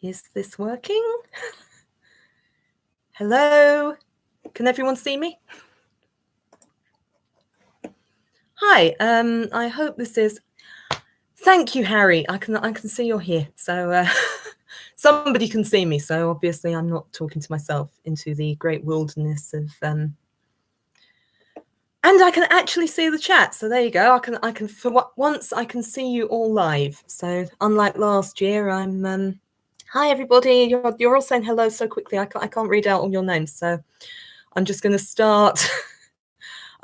Is this working? Hello? Can everyone see me? Hi, I hope this is... Thank you, Harry. I can see you're here. So somebody can see me. So obviously I'm not talking to myself into the great wilderness of... And I can actually see the chat. So there you go. I can for once I can see you all live. So unlike last year, I'm... Hi, everybody. You're all saying hello so quickly. I can't read out all your names. So I'm just going to start...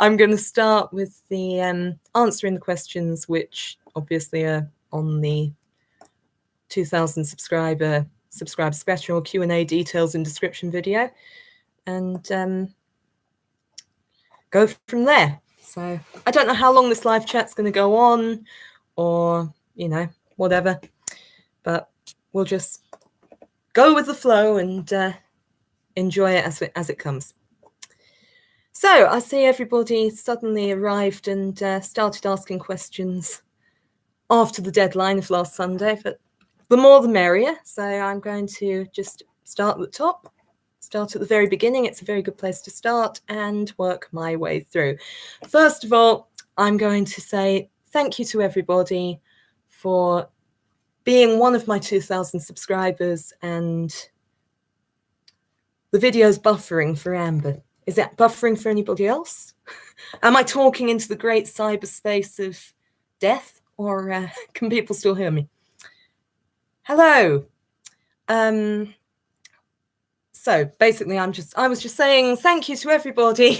I'm going to start with the answering the questions, which obviously are on the 2,000 subscriber special Q&A details in description video, and go from there. So I don't know how long this live chat's going to go on, or whatever, but we'll just go with the flow and enjoy it as it comes. So I see everybody suddenly arrived and started asking questions after the deadline of last Sunday, but the more the merrier. So I'm going to just start at the top, start at the very beginning. It's a very good place to start, and work my way through. First of all, I'm going to say thank you to everybody for being one of my 2,000 subscribers, and the video's buffering for Amber. Is that buffering for anybody else? Am I talking into the great cyberspace of death, or can people still hear me? Hello. So basically, I was just saying thank you to everybody.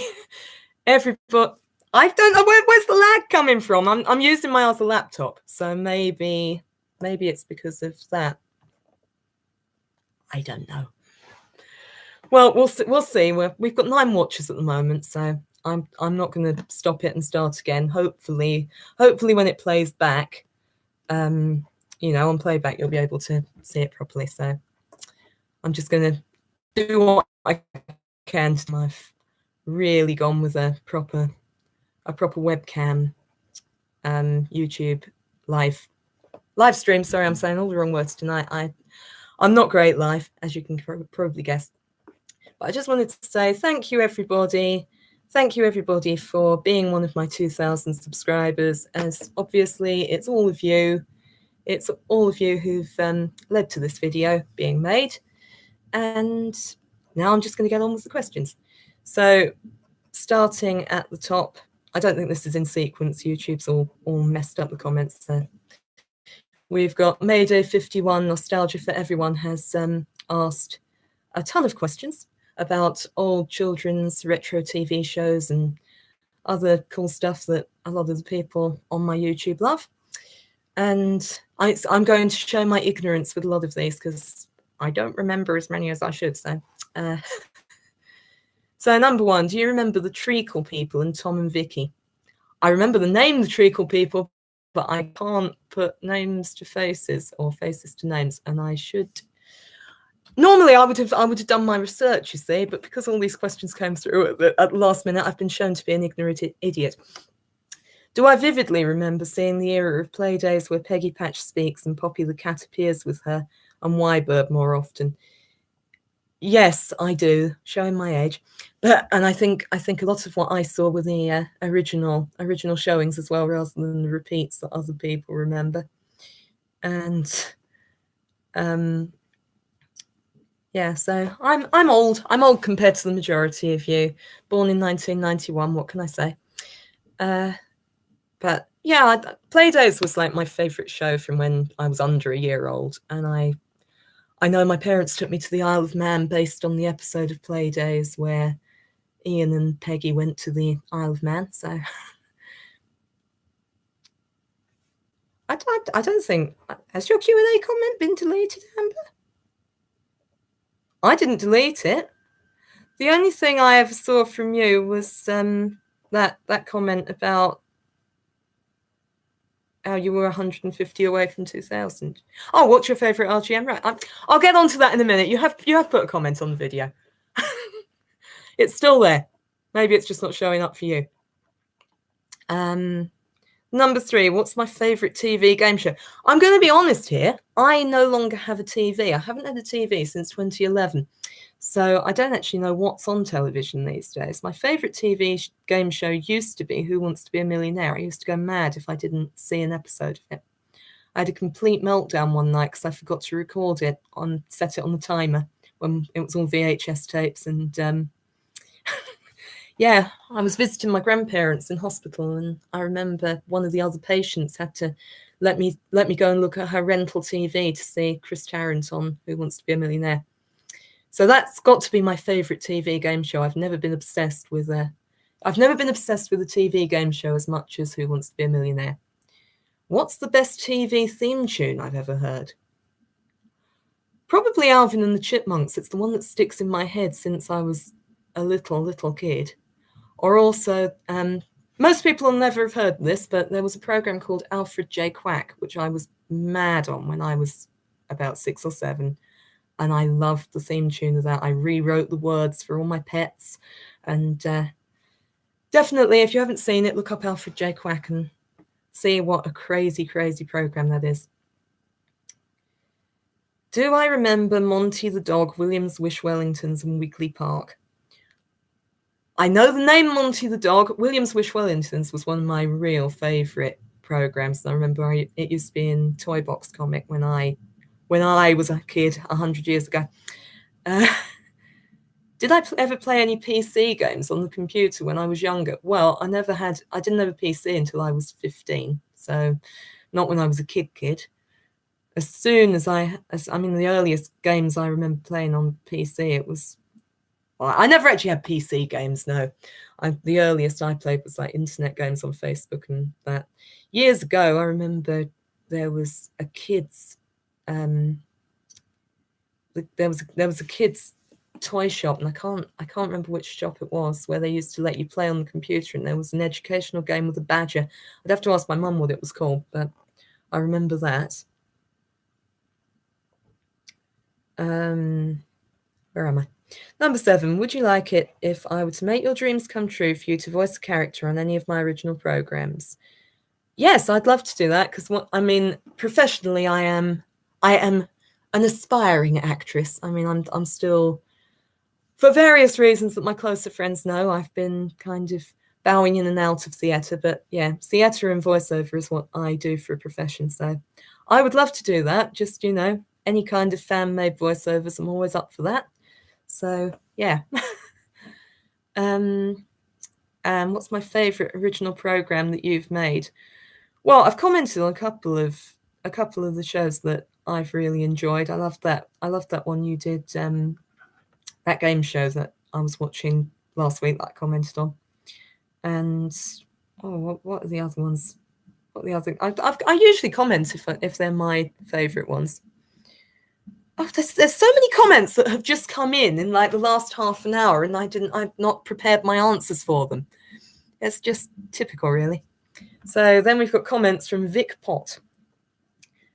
Everybody. I don't know where's the lag coming from. I'm using my other laptop, so maybe it's because of that. I don't know. Well, we'll see. We've got 9 watches at the moment, so I'm not going to stop it and start again. Hopefully when it plays back, on playback, you'll be able to see it properly. So I'm just going to do what I can. I've really gone with a proper webcam, YouTube live stream. Sorry, I'm saying all the wrong words tonight. I'm not great live, as you can probably guess. But I just wanted to say thank you, everybody. Thank you, everybody, for being one of my 2,000 subscribers, as obviously it's all of you. It's all of you who've led to this video being made. And now I'm just going to get on with the questions. So starting at the top, I don't think this is in sequence. YouTube's all messed up the comments. So we've got Mayday 51, Nostalgia for Everyone, has asked a ton of questions about old children's retro TV shows and other cool stuff that a lot of the people on my YouTube love. And I'm going to show my ignorance with a lot of these because I don't remember as many as I should. So, so number 1, do you remember the Treacle People and Tom and Vicky? I remember the name, the Treacle People, but I can't put names to faces or faces to names, and I should. Normally, I would have done my research, you see, but because all these questions came through at the last minute, I've been shown to be an ignorant idiot. Do I vividly remember seeing the era of Playdays where Peggy Patch speaks and Poppy the cat appears with her, and Y-Bird more often? Yes, I do, showing my age. And I think a lot of what I saw were the original showings as well, rather than the repeats that other people remember. And yeah, so I'm old. I'm old compared to the majority of you. Born in 1991, what can I say? But yeah, Playdays was like my favourite show from when I was under a year old. And I know my parents took me to the Isle of Man based on the episode of Playdays where Ian and Peggy went to the Isle of Man. So I don't think... Has your Q&A comment been deleted, Amber? I didn't delete it. The only thing I ever saw from you was that comment about how you were 150 away from 2,000. Oh, what's your favourite RGM? Right, I'll get on to that in a minute. You have put a comment on the video. It's still there. Maybe it's just not showing up for you. Number 3, what's my favourite TV game show? I'm going to be honest here. I no longer have a TV. I haven't had a TV since 2011. So I don't actually know what's on television these days. My favourite TV game show used to be Who Wants to Be a Millionaire. I used to go mad if I didn't see an episode of it. I had a complete meltdown one night because I forgot to record it set it on the timer when it was all VHS tapes. And yeah, I was visiting my grandparents in hospital, and I remember one of the other patients had to let me go and look at her rental TV to see Chris Tarrant on Who Wants to Be a Millionaire. So that's got to be my favourite TV game show. I've never been obsessed with a TV game show as much as Who Wants to Be a Millionaire. What's the best TV theme tune I've ever heard? Probably Alvin and the Chipmunks. It's the one that sticks in my head since I was a little kid. Or also, most people will never have heard this, but there was a program called Alfred J. Quack, which I was mad on when I was about 6 or 7. And I loved the theme tune of that. I rewrote the words for all my pets. And definitely, if you haven't seen it, look up Alfred J. Quack and see what a crazy, crazy program that is. Do I remember Monty the Dog, Williams Wish Wellingtons, and Weekly Park? I know the name Monty the Dog. Williams Wish Wellingtons was one of my real favourite programs. And I remember it used to be in Toy Box Comic when I was a kid 100 years ago. Did I ever play any PC games on the computer when I was younger? Well, I didn't have a PC until I was 15. So not when I was a kid. As soon as the earliest games I remember playing on PC, it was, well, I never actually had PC games, no. The earliest I played was like internet games on Facebook and that. Years ago, I remember there was a kids, there was a kids toy shop, and I can't remember which shop it was, where they used to let you play on the computer, and there was an educational game with a badger. I'd have to ask my mum what it was called, but I remember that. Where am I? Number 7, would you like it if I were to make your dreams come true for you to voice a character on any of my original programs? Yes, I'd love to do that, because professionally, I am an aspiring actress. I'm still, for various reasons that my closer friends know, I've been kind of bowing in and out of theatre, but yeah, theatre and voiceover is what I do for a profession. So I would love to do that. Just, any kind of fan-made voiceovers, I'm always up for that. So yeah. What's my favourite original program that you've made? Well, I've commented on a couple of the shows that I've really enjoyed. I loved that one you did, that game show that I was watching last week that I commented on. And what are the other ones? I usually comment if they're my favourite ones. Oh, there's so many comments that have just come in like the last half an hour, and I've not prepared my answers for them. It's just typical, really. So then we've got comments from Vic Pott,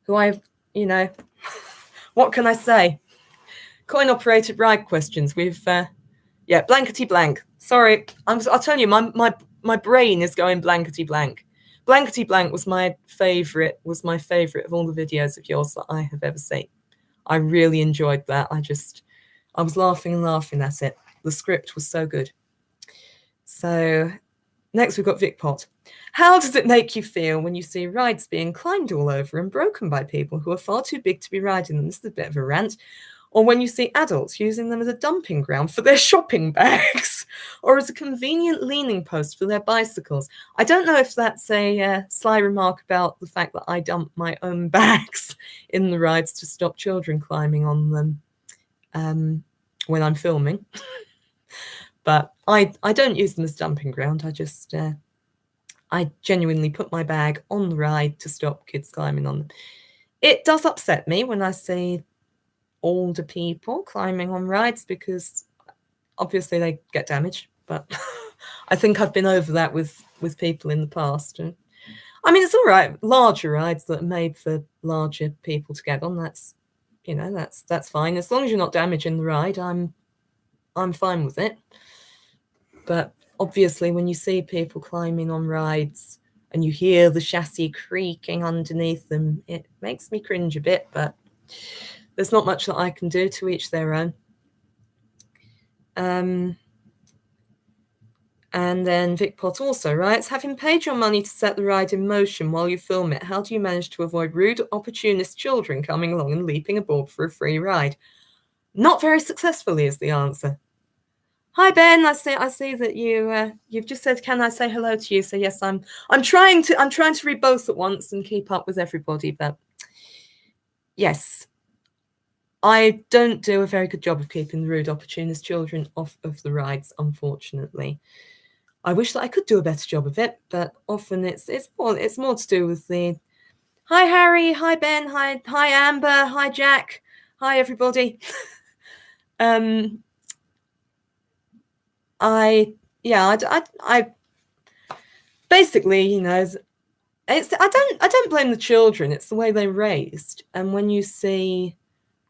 who what can I say? Coin-operated ride questions. We've, blankety blank. Sorry, I'll tell you, my brain is going blankety blank. Blankety blank was my favorite of all the videos of yours that I have ever seen. I really enjoyed that. I was laughing and laughing at it. The script was so good. So next we've got Vic Pott. How does it make you feel when you see rides being climbed all over and broken by people who are far too big to be riding them? This is a bit of a rant. Or when you see adults using them as a dumping ground for their shopping bags, or as a convenient leaning post for their bicycles. I don't know if that's a sly remark about the fact that I dump my own bags in the rides to stop children climbing on them when I'm filming. But I don't use them as dumping ground. I genuinely put my bag on the ride to stop kids climbing on them. It does upset me when I see older people climbing on rides, because obviously they get damaged, but I think I've been over that with people in the past. And it's all right, larger rides that are made for larger people to get on, that's fine, as long as you're not damaging the ride. I'm fine with it. But obviously when you see people climbing on rides and you hear the chassis creaking underneath them, it makes me cringe a bit, but there's not much that I can do, to each their own. And then Vic Pot also writes, having paid your money to set the ride in motion while you film it, how do you manage to avoid rude, opportunist children coming along and leaping aboard for a free ride? Not very successfully is the answer. Hi Ben, I see that you've just said, can I say hello to you? So yes, I'm trying to read both at once and keep up with everybody, but yes, I don't do a very good job of keeping the rude, opportunist children off of the rides, unfortunately. I wish that I could do a better job of it, but often it's more to do with the hi Harry, hi Ben, hi Amber, hi Jack, hi everybody. I basically, you know, I don't blame the children. It's the way they're raised, and when you see,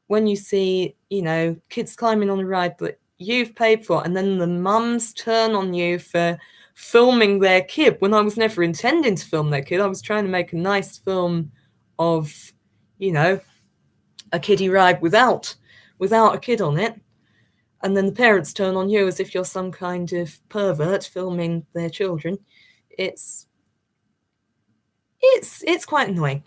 you know, kids climbing on a ride that you've paid for, and then the mums turn on you for filming their kid, when I was never intending to film their kid. I was trying to make a nice film of, you know, a kiddie ride without a kid on it, and then the parents turn on you as if you're some kind of pervert filming their children. It's quite annoying.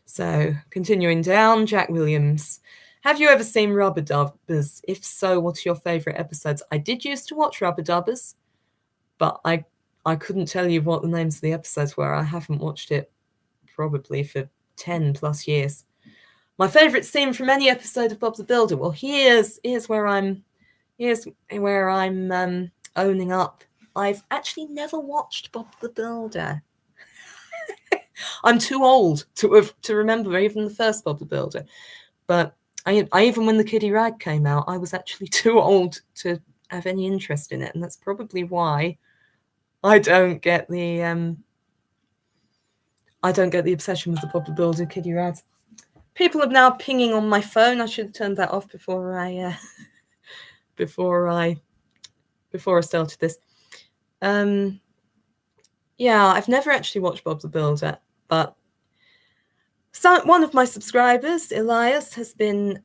So, continuing down, Jack Williams. Have you ever seen Rubber Dubbers? If so, what are your favourite episodes? I did used to watch Rubber Dubbers, but I couldn't tell you what the names of the episodes were. I haven't watched it probably for 10 plus years. My favourite scene from any episode of Bob the Builder. Well, here's where I'm owning up. I've actually never watched Bob the Builder. I'm too old to remember even the first Bob the Builder. But I even when the kiddie ride came out, I was actually too old to have any interest in it, and that's probably why I don't get the obsession with the Bob the Builder kiddie rides. People are now pinging on my phone. I should have turned that off before I started this. Yeah, I've never actually watched Bob the Builder, but one of my subscribers, Elias, has been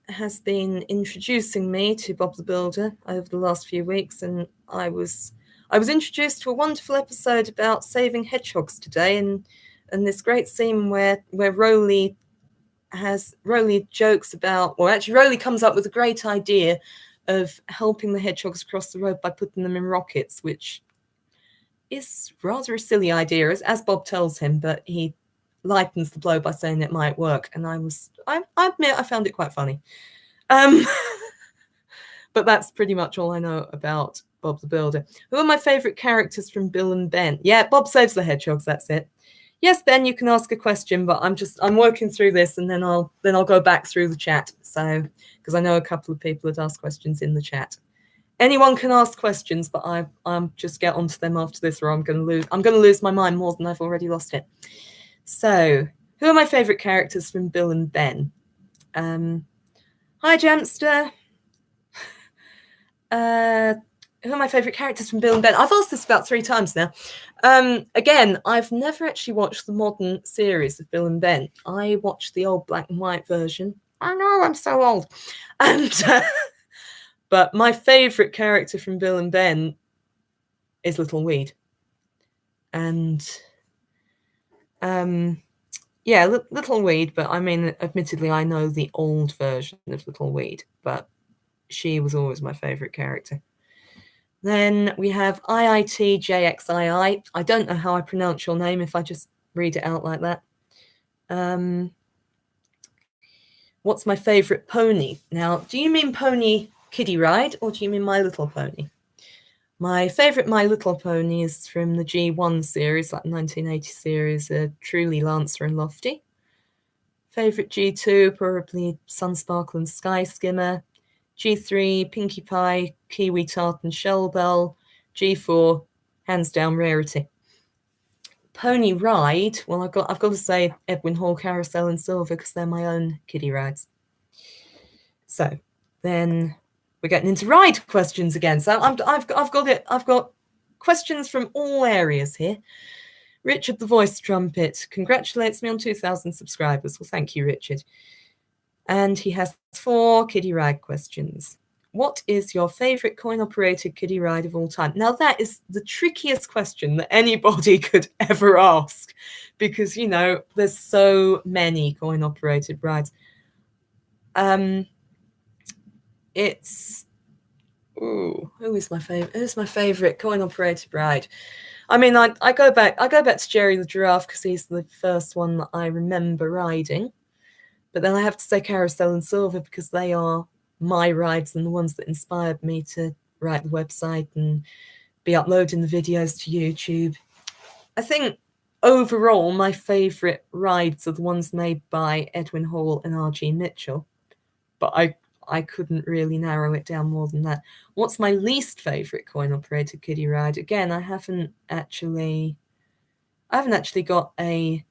introducing me to Bob the Builder over the last few weeks, and I was introduced to a wonderful episode about saving hedgehogs today, and this great scene where Rowley jokes about, or actually Rowley comes up with a great idea of helping the hedgehogs across the road by putting them in rockets, which is rather a silly idea, as Bob tells him, but he lightens the blow by saying it might work, and I admit I found it quite funny. But that's pretty much all I know about Bob the Builder. Who are my favourite characters from Bill and Ben? Yeah, Bob saves the hedgehogs, that's it. Yes, Ben, you can ask a question, but I'm working through this, and then I'll go back through the chat. So, because I know a couple of people had asked questions in the chat. Anyone can ask questions, but I'm just get onto them after this, or I'm going to lose my mind more than I've already lost it. So, who are my favourite characters from Bill and Ben? Hi, Jamster. Who are my favourite characters from Bill and Ben? I've asked this about 3 times now. Again, I've never actually watched the modern series of Bill and Ben. I watched the old black and white version. I know, I'm so old. And but my favourite character from Bill and Ben is Little Weed. And yeah, Little Weed, but I mean, admittedly, I know the old version of Little Weed, but she was always my favourite character. Then we have IITJXII. I don't know how I pronounce your name if I just read it out like that. What's my favourite pony? Now, do you mean Pony Kiddie Ride, or do you mean My Little Pony? My favourite My Little Pony is from the G1 series, like 1980 series, Truly, Lancer and Lofty. Favourite G2, probably Sunsparkle and Sky Skimmer. G3, Pinkie Pie, Kiwi Tart and Shellbell. G4, hands down Rarity. Pony Ride, well, I've got to say Edwin Hall, Carousel and Silver, because they're my own kiddie rides. So then we're getting into ride questions again. So I've got questions from all areas here. Richard the Voice Trumpet congratulates me on 2,000 subscribers. Well, thank you, Richard. And he has 4 kiddie ride questions. What is your favourite coin-operated kiddie ride of all time? Now, that is the trickiest question that anybody could ever ask because, you know, there's so many coin-operated rides. It's... Ooh, who's my favourite coin-operated ride? I mean, I go back to Jerry the Giraffe because he's the first one that I remember riding. But then I have to say Carousel and Silver because they are my rides and the ones that inspired me to write the website and be uploading the videos to YouTube. I think overall my favourite rides are the ones made by Edwin Hall and R.G. Mitchell. But I couldn't really narrow it down more than that. What's my least favourite coin-operated kiddie ride? Again, I haven't actually got a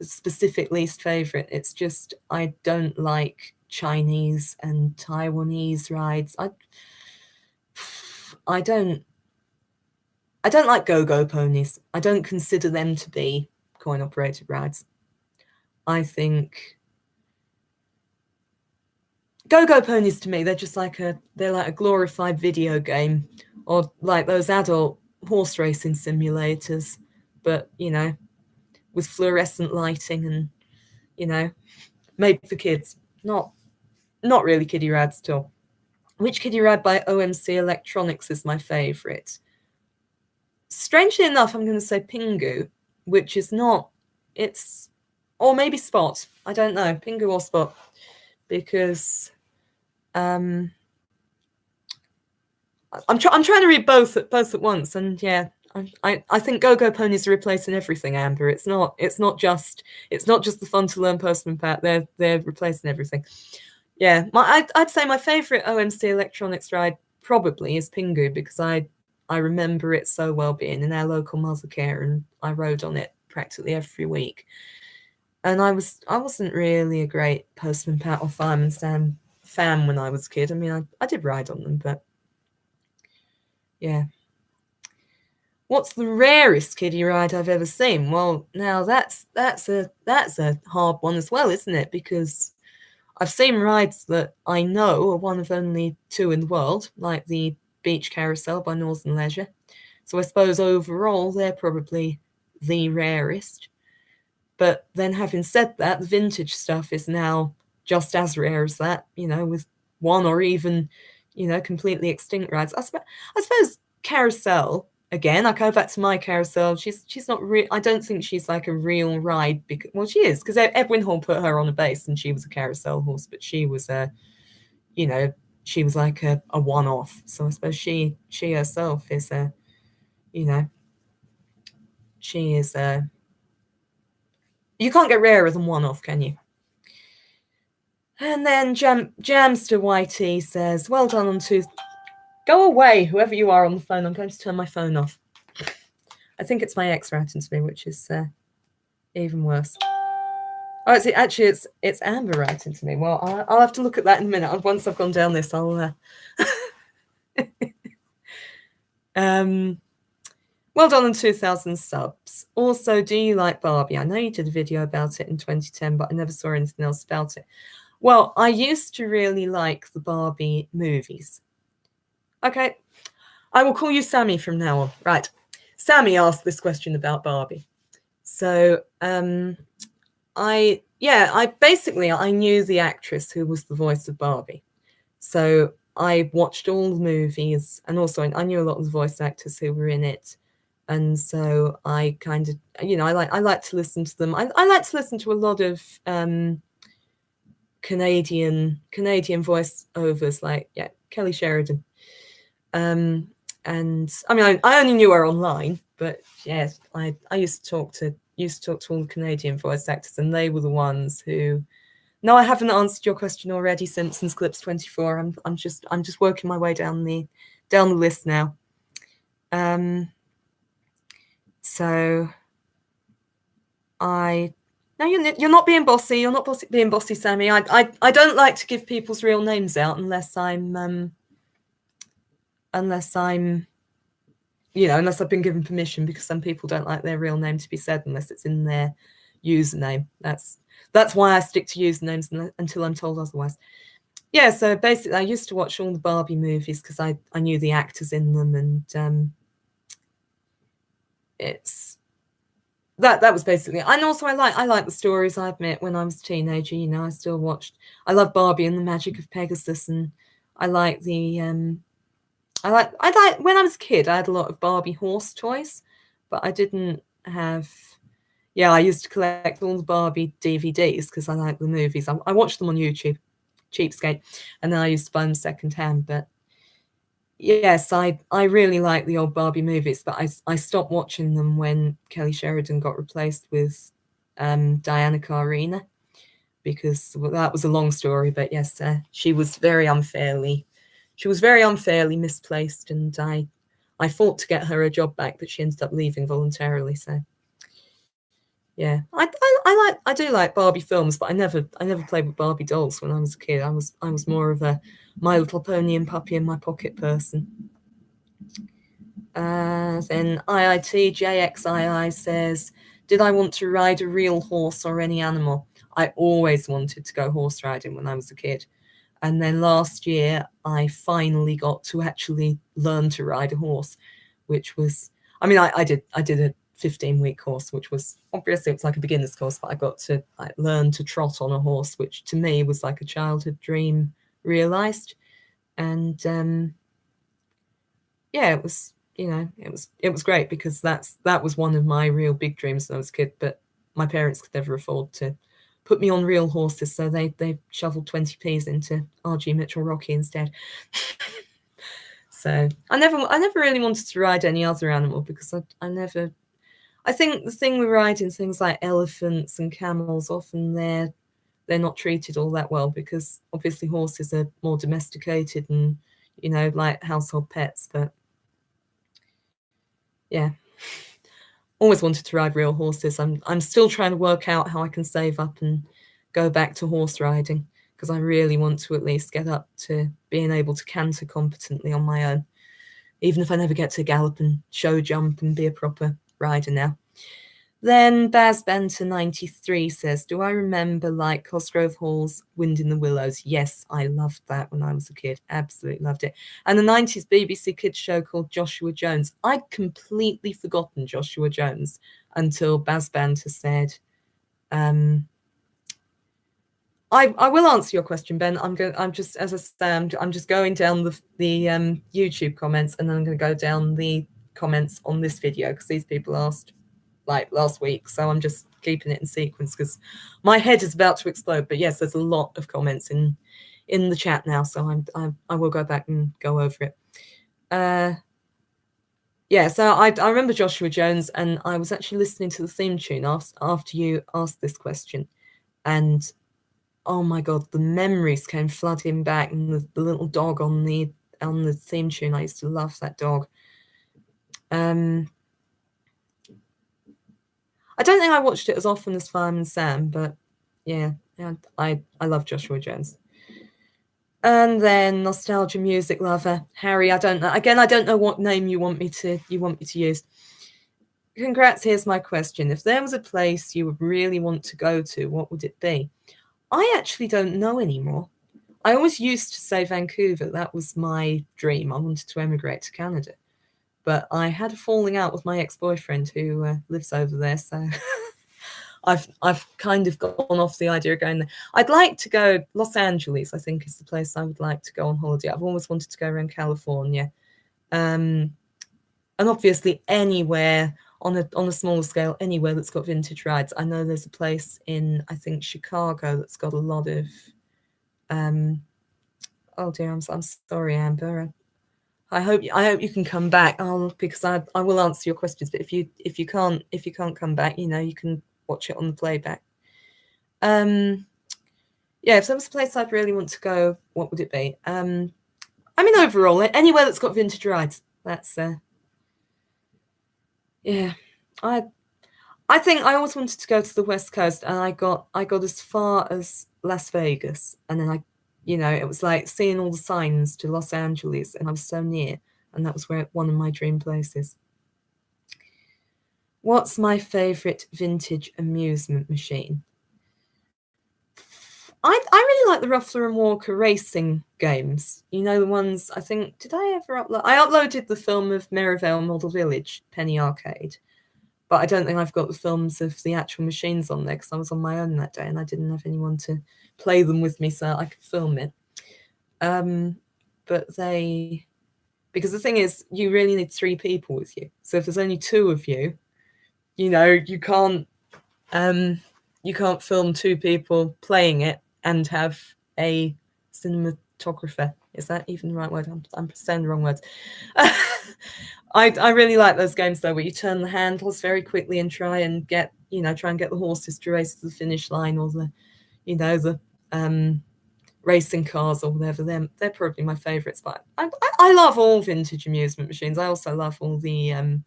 specific least favourite. It's just I don't like Chinese and Taiwanese rides. I don't like go-go ponies. I don't consider them to be coin-operated rides. I think go-go ponies to me, they're just like a glorified video game, or like those adult horse racing simulators, but you know, with fluorescent lighting and, you know, made for kids. Not really kiddie rides at all. Which kiddie ride by OMC Electronics is my favourite? Strangely enough, I'm going to say Pingu, which is not, or maybe Spot. I don't know, Pingu or Spot, because I'm trying to read both at once, and yeah, I think Go-Go Ponies are replacing everything, Amber. It's not just the fun to learn Postman Pat. They're replacing everything. Yeah, I'd say my favourite OMC Electronics ride probably is Pingu because I remember it so well being in our local mother care, and I rode on it practically every week. And I wasn't really a great Postman Pat or Fireman Sam fan when I was a kid. I mean, I did ride on them, but yeah. What's the rarest kiddie ride I've ever seen? Well, now that's a hard one as well, isn't it? Because I've seen rides that I know are one of only 2 in the world, like the Beach Carousel by Northern Leisure. So I suppose overall they're probably the rarest. But then having said that, the vintage stuff is now just as rare as that, you know, with 1 or even, you know, completely extinct rides. I suppose Carousel, again, I go back to my Carousel. She's not real. I don't think she's like a real ride because, well, she is, because Edwin Hall put her on a base and she was a carousel horse, but she was you know, she was like a one-off. So I suppose she herself is you know, she is you can't get rarer than one-off, can you? And then Jamster YT says, well done on 2. Go away, whoever you are on the phone. I'm going to turn my phone off. I think it's my ex writing to me, which is even worse. Oh, it's Amber writing to me. Well, I'll have to look at that in a minute. Once I've gone down this, I'll... Well done on 2,000 subs. Also, do you like Barbie? I know you did a video about it in 2010, but I never saw anything else about it. Well, I used to really like the Barbie movies. Okay, I will call you Sammy from now on. Right, Sammy asked this question about Barbie. So, I knew the actress who was the voice of Barbie. So I watched all the movies, and also I knew a lot of the voice actors who were in it. And so I kind of, you know, I like to listen to them. I like to listen to a lot of Canadian voiceovers, like Kelly Sheridan. And I mean, I only knew her online, but yes, I used to talk to all the Canadian voice actors, and they were the ones who. No, I haven't answered your question already. Simpsons Clips 24. I'm just working my way down the list now. So no, you're not being bossy. You're not being bossy, Sammy. I don't like to give people's real names out unless I'm unless I've been given permission, because some people don't like their real name to be said unless it's in their username. That's why I stick to usernames until I'm told otherwise. Yeah, so basically I used to watch all the Barbie movies because I knew the actors in them, and that was basically it. And also I like the stories. I admit, when I was a teenager, I still watched. I love Barbie and the Magic of Pegasus, and I like when I was a kid, I had a lot of Barbie horse toys, but I didn't have. Yeah, I used to collect all the Barbie DVDs because I like the movies. I watched them on YouTube, cheapskate, and then I used to buy them secondhand. But yes, I really like the old Barbie movies, but I stopped watching them when Kelly Sheridan got replaced with Diana Carina, because that was a long story. But yes, she was very unfairly misplaced, and I fought to get her a job back, but she ended up leaving voluntarily. So yeah, I do like Barbie films, but I never played with Barbie dolls when I was a kid. I was more of a My Little Pony and Puppy in My Pocket person. Then IITJXII says, did I want to ride a real horse or any animal? I always wanted to go horse riding when I was a kid. And then last year, I finally got to actually learn to ride a horse, which was, I did a 15-week course, which was, obviously it's like a beginner's course, but I got to learn to trot on a horse, which to me was like a childhood dream realized. And yeah, it was, it was great, because that was one of my real big dreams when I was a kid, but my parents could never afford to put me on real horses, so they shoveled 20p's into RG Mitchell Rocky instead. So I never really wanted to ride any other animal, because I think the thing with riding things like elephants and camels, often they're not treated all that well, because obviously horses are more domesticated and like household pets. But yeah, always wanted to ride real horses. I'm still trying to work out how I can save up and go back to horse riding, because I really want to at least get up to being able to canter competently on my own, even if I never get to gallop and show jump and be a proper rider now. Then Baz Benter 93 says, do I remember like Cosgrove Hall's Wind in the Willows? Yes, I loved that when I was a kid. Absolutely loved it. And the 90s BBC kids show called Joshua Jones. I'd completely forgotten Joshua Jones until Baz Benter said, I will answer your question, Ben. I'm just, as I say, I'm just going down the YouTube comments, and then I'm going to go down the comments on this video, because these people asked like last week, so I'm just keeping it in sequence because my head is about to explode. But yes, there's a lot of comments in the chat now, so I will go back and go over it. Yeah, so I remember Joshua Jones, and I was actually listening to the theme tune after you asked this question, and oh my god, the memories came flooding back, and the little dog on the theme tune. I used to love that dog. I don't think I watched it as often as Fireman Sam, but yeah, I love Joshua Jones. And then Nostalgia Music Lover Harry. I don't know. Again, I don't know what name you want me to use. Congrats. Here's my question: if there was a place you would really want to go to, what would it be? I actually don't know anymore. I always used to say Vancouver. That was my dream. I wanted to emigrate to Canada. But I had a falling out with my ex-boyfriend who lives over there, so I've kind of gone off the idea of going there. I'd like to go Los Angeles. I think is the place I would like to go on holiday. I've always wanted to go around California, and obviously anywhere on a smaller scale, anywhere that's got vintage rides. I know there's a place in, I think, Chicago that's got a lot of. Oh dear, I'm sorry, Amber. I hope you can come back. Because I will answer your questions. But if you can't come back, you can watch it on the playback. Yeah, if there was a place I'd really want to go, what would it be? Overall, anywhere that's got vintage rides. That's yeah. I think I always wanted to go to the West Coast, and I got as far as Las Vegas, and then it was like seeing all the signs to Los Angeles, and I was so near. and that was one of my dream places. What's my favourite vintage amusement machine? I really like the Ruffler and Walker racing games. You know, the ones, I think, did I ever upload? I uploaded the film of Merivale Model Village, Penny Arcade. But I don't think I've got the films of the actual machines on there because I was on my own that day and I didn't have anyone to play them with me so I could film it. But because the thing is, you really need 3 people with you. So if there's only 2 of you, you know, you can't film 2 people playing it and have a cinematographer. Is that even the right word? I'm saying the wrong words. I really like those games though, where you turn the handles very quickly and try and get the horses to race to the finish line, or the racing cars or whatever. They're probably my favorites. But I love all vintage amusement machines. I also love all the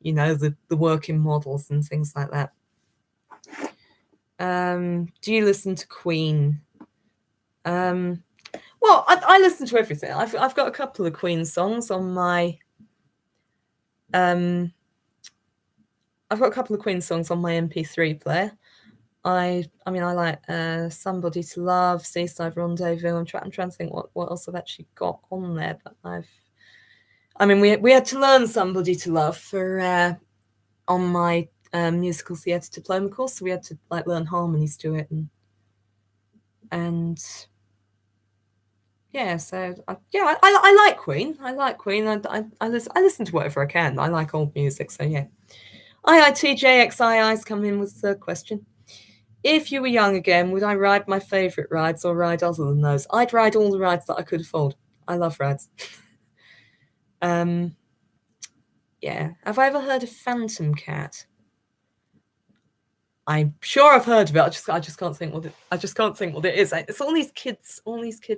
the working models and things like that. Do you listen to Queen? Well, I listen to everything. I've got a couple of Queen songs on my I've got a couple of Queen songs on my MP3 player. I mean, I like Somebody to Love, Seaside Rendezvous. I'm trying to think what else I've actually got on there. But we had to learn Somebody to Love for on my musical theatre diploma course, so we had to learn harmonies to it and yeah. So I like Queen. I like Queen. I listen to whatever I can. I like old music, so yeah. IITJXII's come in with the question. If you were young again, would I ride my favourite rides or ride other than those? I'd ride all the rides that I could afford. I love rides. Yeah. Have I ever heard of Phantom Cat? I'm sure I've heard of it. I just can't think what it is. It's all these kids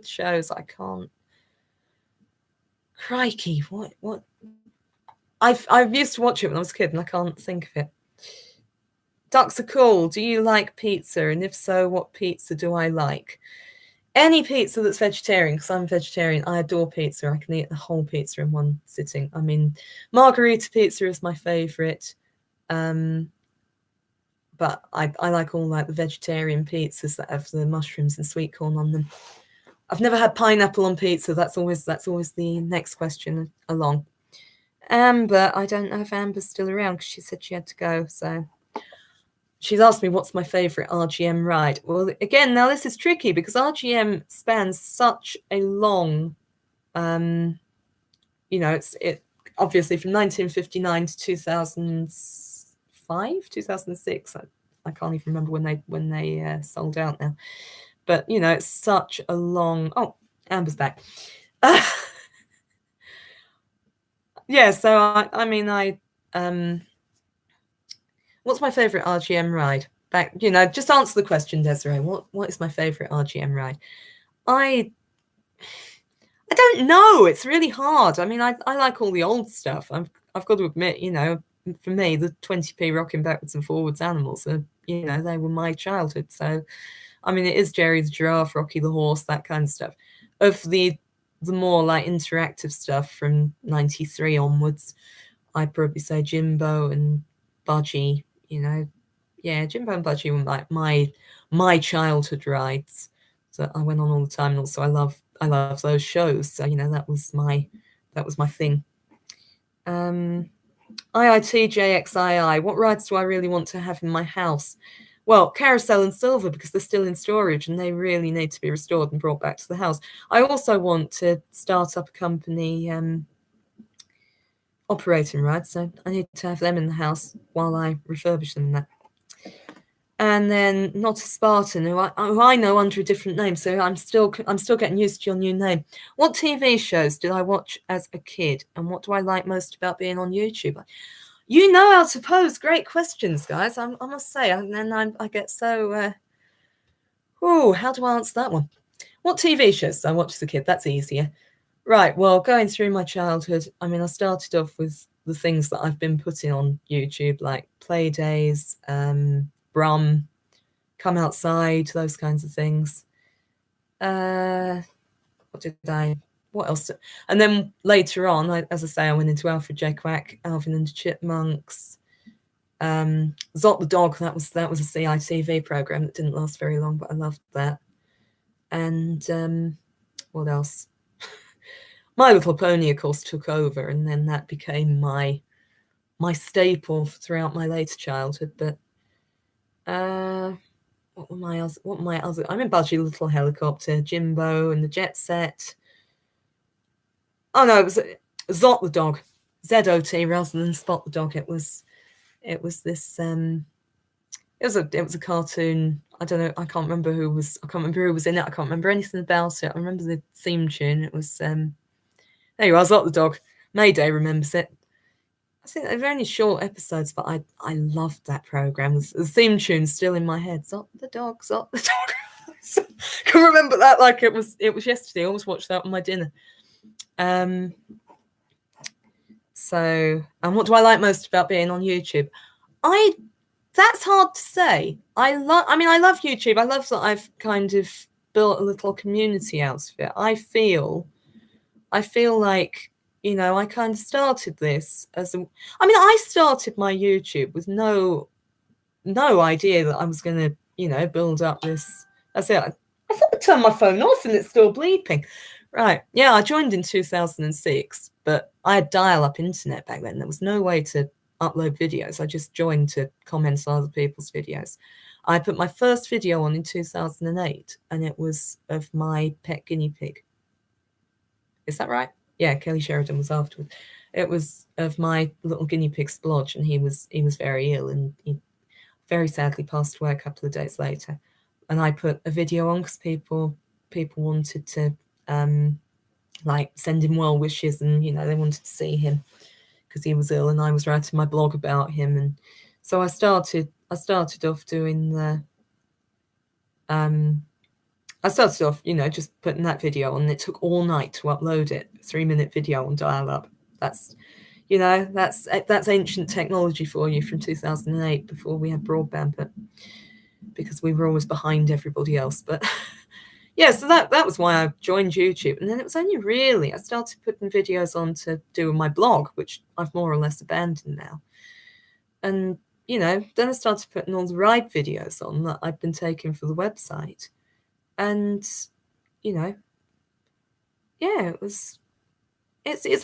shows. I can't. Crikey, what? I've used to watch it when I was a kid, and I can't think of it. Ducks are cool. Do you like pizza? And if so, what pizza do I like? Any pizza that's vegetarian, because I'm vegetarian. I adore pizza. I can eat the whole pizza in one sitting. I mean, margherita pizza is my favorite. But I like all the vegetarian pizzas that have the mushrooms and sweet corn on them. I've never had pineapple on pizza. That's always the next question along. Amber, I don't know if Amber's still around because she said she had to go. So she's asked me what's my favorite RGM ride. Well, again, now this is tricky because RGM spans such a long, it obviously from 1959 to 2005, 2006. I can't even remember when they sold out now. But it's such a long. Oh, Amber's back. Yeah. So what's my favorite RGM ride? Back, just answer the question, Desiree. What is my favorite RGM ride? I don't know. It's really hard. I mean, I like all the old stuff. I've got to admit, for me, the 20p rocking backwards and forwards animals are, they were my childhood. So, I mean, it is Jerry the Giraffe, Rocky the Horse, that kind of stuff. Of the more interactive stuff from 93 onwards, I'd probably say Jimbo and Budgie. Yeah, Jimbo and Budgie were my childhood rides. So I went on all the time, and also I love those shows. So that was my thing. IITJXII, what rides do I really want to have in my house? Well, Carousel and Silver, because they're still in storage and they really need to be restored and brought back to the house. I also want to start up a company operating rides, so I need to have them in the house while I refurbish them and that. And then Not a Spartan, who I know under a different name, so I'm still getting used to your new name. What TV shows did I watch as a kid, and what do I like most about being on YouTube? You know how to pose great questions, guys. I must say, and then I get so. How do I answer that one? What TV shows did I watch as a kid? That's easier. Right. Well, going through my childhood, I mean, I started off with the things that I've been putting on YouTube, like Playdays, Brum, Come Outside, those kinds of things. What did I what else? And then later on, as I say, I went into Alfred J. Quack, Alvin and the Chipmunks, Zot the Dog. That was a CITV program that didn't last very long, but I loved that. And what else? My Little Pony, of course, took over, and then that became my staple throughout my later childhood. But what were my other? I'm in Budgie Little Helicopter, Jimbo and the Jet Set. Oh no, it was Zot the Dog, ZOT rather than Spot the Dog. It was this. It was a cartoon. I don't know. I can't remember who was in it. I can't remember anything about it. I remember the theme tune. It was there you are, Zot the Dog. Mayday remembers it. I think they're only short episodes, but I loved that program. The theme tune's still in my head. Zot the Dog, Zot the Dog. I can remember that like it was yesterday. I almost watched that on my dinner. So, and what do I like most about being on YouTube? That's hard to say. I love YouTube. I love that I've kind of built a little community out of it. I feel like, you know, I kind of started this I started my YouTube with no idea that I was going to, you know, build up this. That's it. I thought I turned my phone off and it's still bleeping. Right. Yeah, I joined in 2006, but I had dial-up internet back then. There was no way to upload videos. I just joined to comment on other people's videos. I put my first video on in 2008, and it was of my pet guinea pig. Is that right? Yeah, Kelly Sheridan was afterwards. It was of my little guinea pig Splodge, and he was very ill, and he very sadly passed away a couple of days later. And I put a video on because people wanted to like send him well wishes, and you know, they wanted to see him because he was ill, and I was writing my blog about him. And so I started off doing the I started off, you know, just putting that video on. It took all night to upload it. 3-minute video on dial-up. That's, you know, that's ancient technology for you from 2008 before we had broadband, but because we were always behind everybody else. But yeah, so that was why I joined YouTube. And then it was only really, I started putting videos on to do my blog, which I've more or less abandoned now. And, you know, then I started putting all the ride videos on that I've been taking for the website. And, you know, yeah, it's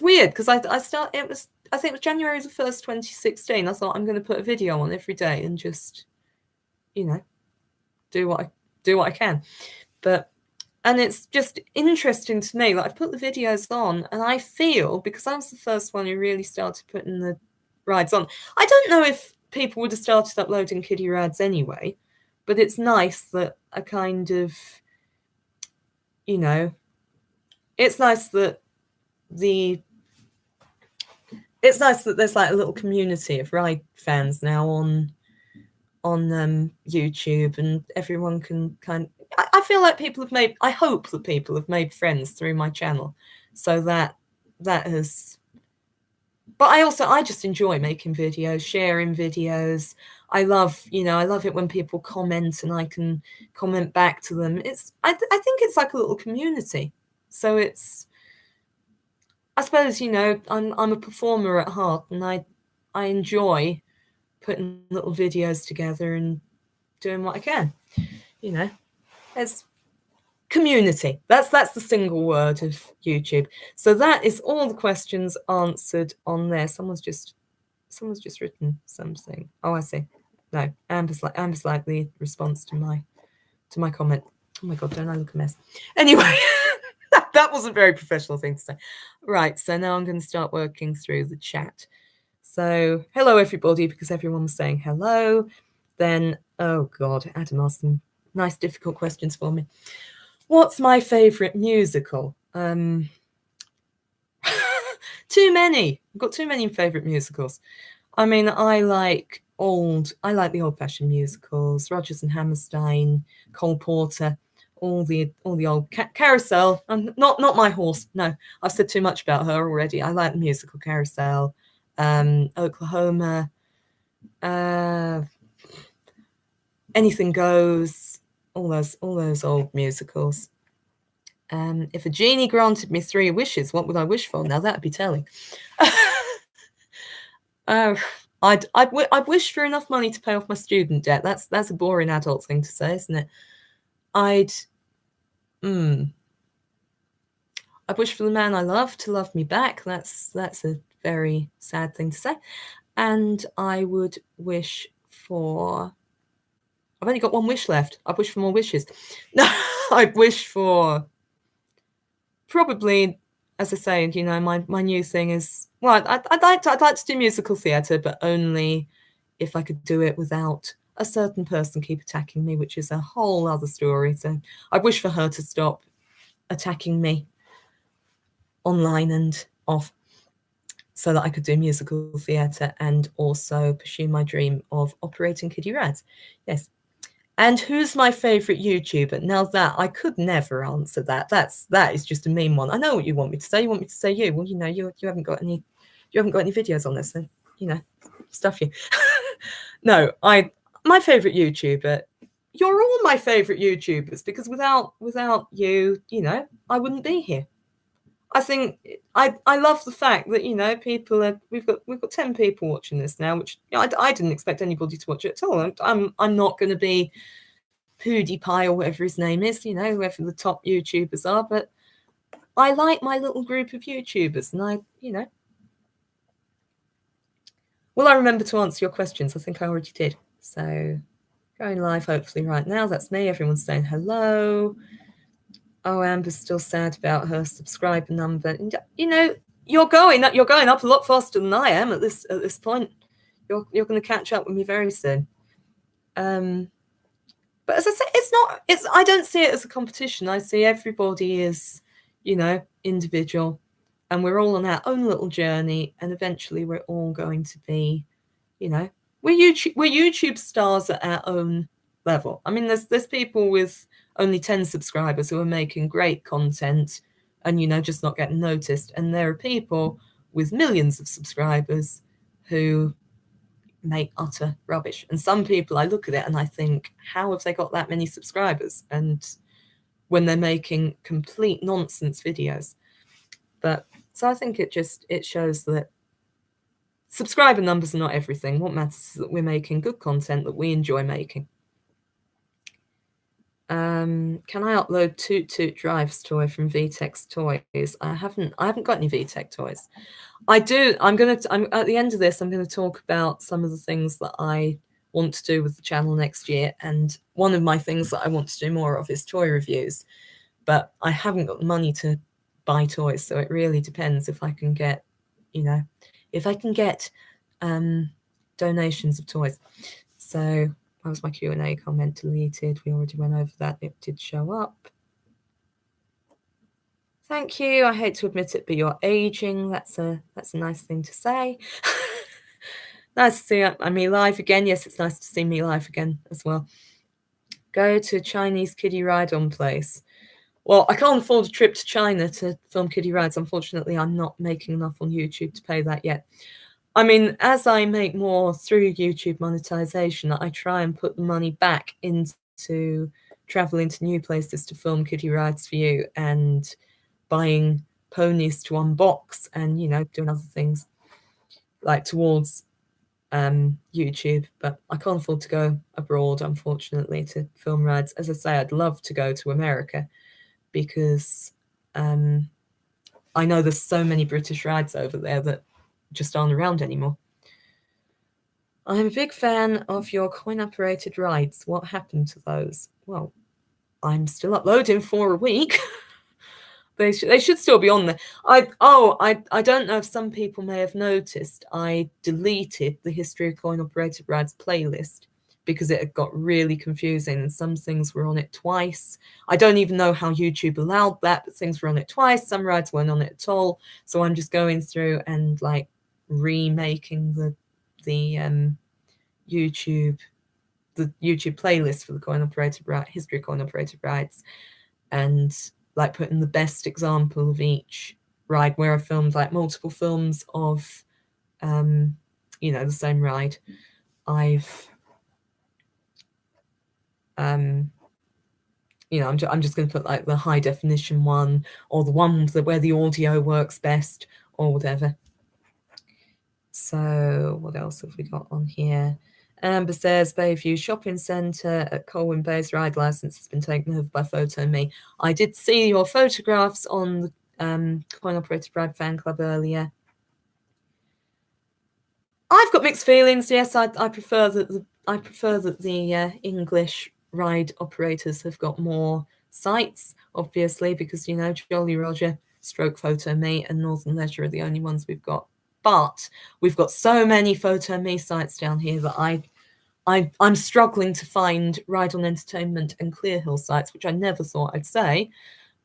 weird because I think it was January the 1st, 2016. I thought I'm going to put a video on every day and just, you know, do what I can. And it's just interesting to me. Like, I've put the videos on, and I feel, because I was the first one who really started putting the rides on. I don't know if people would have started uploading kiddie rides anyway, but it's nice that I kind of, you know, it's nice that there's like a little community of ride fans now on YouTube, and everyone can I feel like I hope that people have made friends through my channel, so that has. But I just enjoy making videos, sharing videos. I love it when people comment and I can comment back to them. I think it's like a little community. So I suppose, you know, I'm a performer at heart, and I enjoy putting little videos together and doing what I can. You know, as community. That's the single word of YouTube. So that is all the questions answered on there. Someone's just written something. Oh, I see. No, Amber's like the response to my comment. Oh my God, don't I look a mess? Anyway, that was a very professional thing to say. Right, so now I'm going to start working through the chat. So hello everybody, because everyone was saying hello. Then, oh God, Adam asked some nice difficult questions for me. What's my favourite musical? Too many. I've got too many favourite musicals. I mean, I like the old-fashioned musicals, Rodgers and Hammerstein, Cole Porter, all the old Carousel. Not My Horse. No, I've said too much about her already. I like the musical Carousel, Oklahoma, Anything Goes. All those old musicals. If a genie granted me 3 wishes, what would I wish for? Now that'd be telling. I'd wish for enough money to pay off my student debt. That's a boring adult thing to say, isn't it? I'd wish for the man I love to love me back. That's a very sad thing to say. And I would wish for... I've only got 1 wish left. I'd wish for more wishes. No, I'd wish for probably, as I say, you know, my new thing is, well, I'd like to do musical theatre, but only if I could do it without a certain person keep attacking me, which is a whole other story. So I wish for her to stop attacking me online and off, so that I could do musical theatre and also pursue my dream of operating Kiddie Rads. Yes. And who's my favourite YouTuber? Now that I could never answer that. That is just a mean one. I know what you want me to say. You want me to say you. Well, you know, you haven't got any videos on this, so you know, stuff you. No, my favourite YouTuber. You're all my favourite YouTubers, because without you, you know, I wouldn't be here. I think I love the fact that, you know, people are, we've got 10 people watching this now, which, you know, I didn't expect anybody to watch it at all. I'm not going to be PewDiePie or whatever his name is, you know, whoever the top YouTubers are, but I like my little group of YouTubers, and I, you know. Will I remember to answer your questions? I think I already did. So going live hopefully right now. That's me. Everyone's saying hello. Oh, Amber's still sad about her subscriber number. And, you know, you're going up a lot faster than I am at this point. You're going to catch up with me very soon. But as I say, I don't see it as a competition. I see everybody as, you know, individual, and we're all on our own little journey, and eventually we're all going to be, you know, we're YouTube stars at our own level. I mean, there's people with only 10 subscribers who are making great content and, you know, just not getting noticed. And there are people with millions of subscribers who make utter rubbish. And some people, I look at it and I think, how have they got that many subscribers? And when they're making complete nonsense videos. But so I think it shows that subscriber numbers are not everything. What matters is that we're making good content that we enjoy making. Can I upload Toot Toot Drive's toy from VTech Toys? I haven't got any VTech toys. I do. I'm at the end of this, I'm going to talk about some of the things that I want to do with the channel next year. And one of my things that I want to do more of is toy reviews. But I haven't got the money to buy toys, so it really depends if I can get, you know, donations of toys. So that was my Q&A comment deleted. We already went over that. It did show up. Thank you. I hate to admit it, but you're aging. That's a nice thing to say. Nice to see me live again. Yes, it's nice to see me live again as well. Go to Chinese kiddie ride-on place. Well, I can't afford a trip to China to film kiddie rides. Unfortunately, I'm not making enough on YouTube to pay that yet. I mean, as I make more through YouTube monetization, I try and put the money back into traveling to new places to film kiddie rides for you and buying ponies to unbox and, you know, doing other things like towards YouTube. But I can't afford to go abroad, unfortunately, to film rides. As I say, I'd love to go to America because I know there's so many British rides over there that just aren't around anymore. I'm a big fan of your coin-operated rides. What happened to those? Well, I'm still uploading for a week. They should still be on there. I don't know if some people may have noticed. I deleted the History of Coin-Operated Rides playlist because it had got really confusing and some things were on it twice. I don't even know how YouTube allowed that, but things were on it twice. Some rides weren't on it at all. So I'm just going through and like remaking the YouTube playlist for the History of Coin-Operated Rides, and like putting the best example of each ride where I filmed like multiple films of you know, the same ride. I've you know, I'm just going to put like the high definition one, or the one where the audio works best, or whatever. So what else have we got on here? Amber says Bayview Shopping Centre at Colwyn Bay's ride licence has been taken over by PhotoMe. I did see your photographs on the Coin Operated Bride fan club earlier. I've got mixed feelings. Yes, I prefer that the English ride operators have got more sites, obviously, because, you know, Jolly Roger, Stroke PhotoMe, and Northern Leisure are the only ones we've got. But we've got so many PhotoMe sites down here that I'm struggling to find Ride on Entertainment and Clearhill sites, which I never thought I'd say,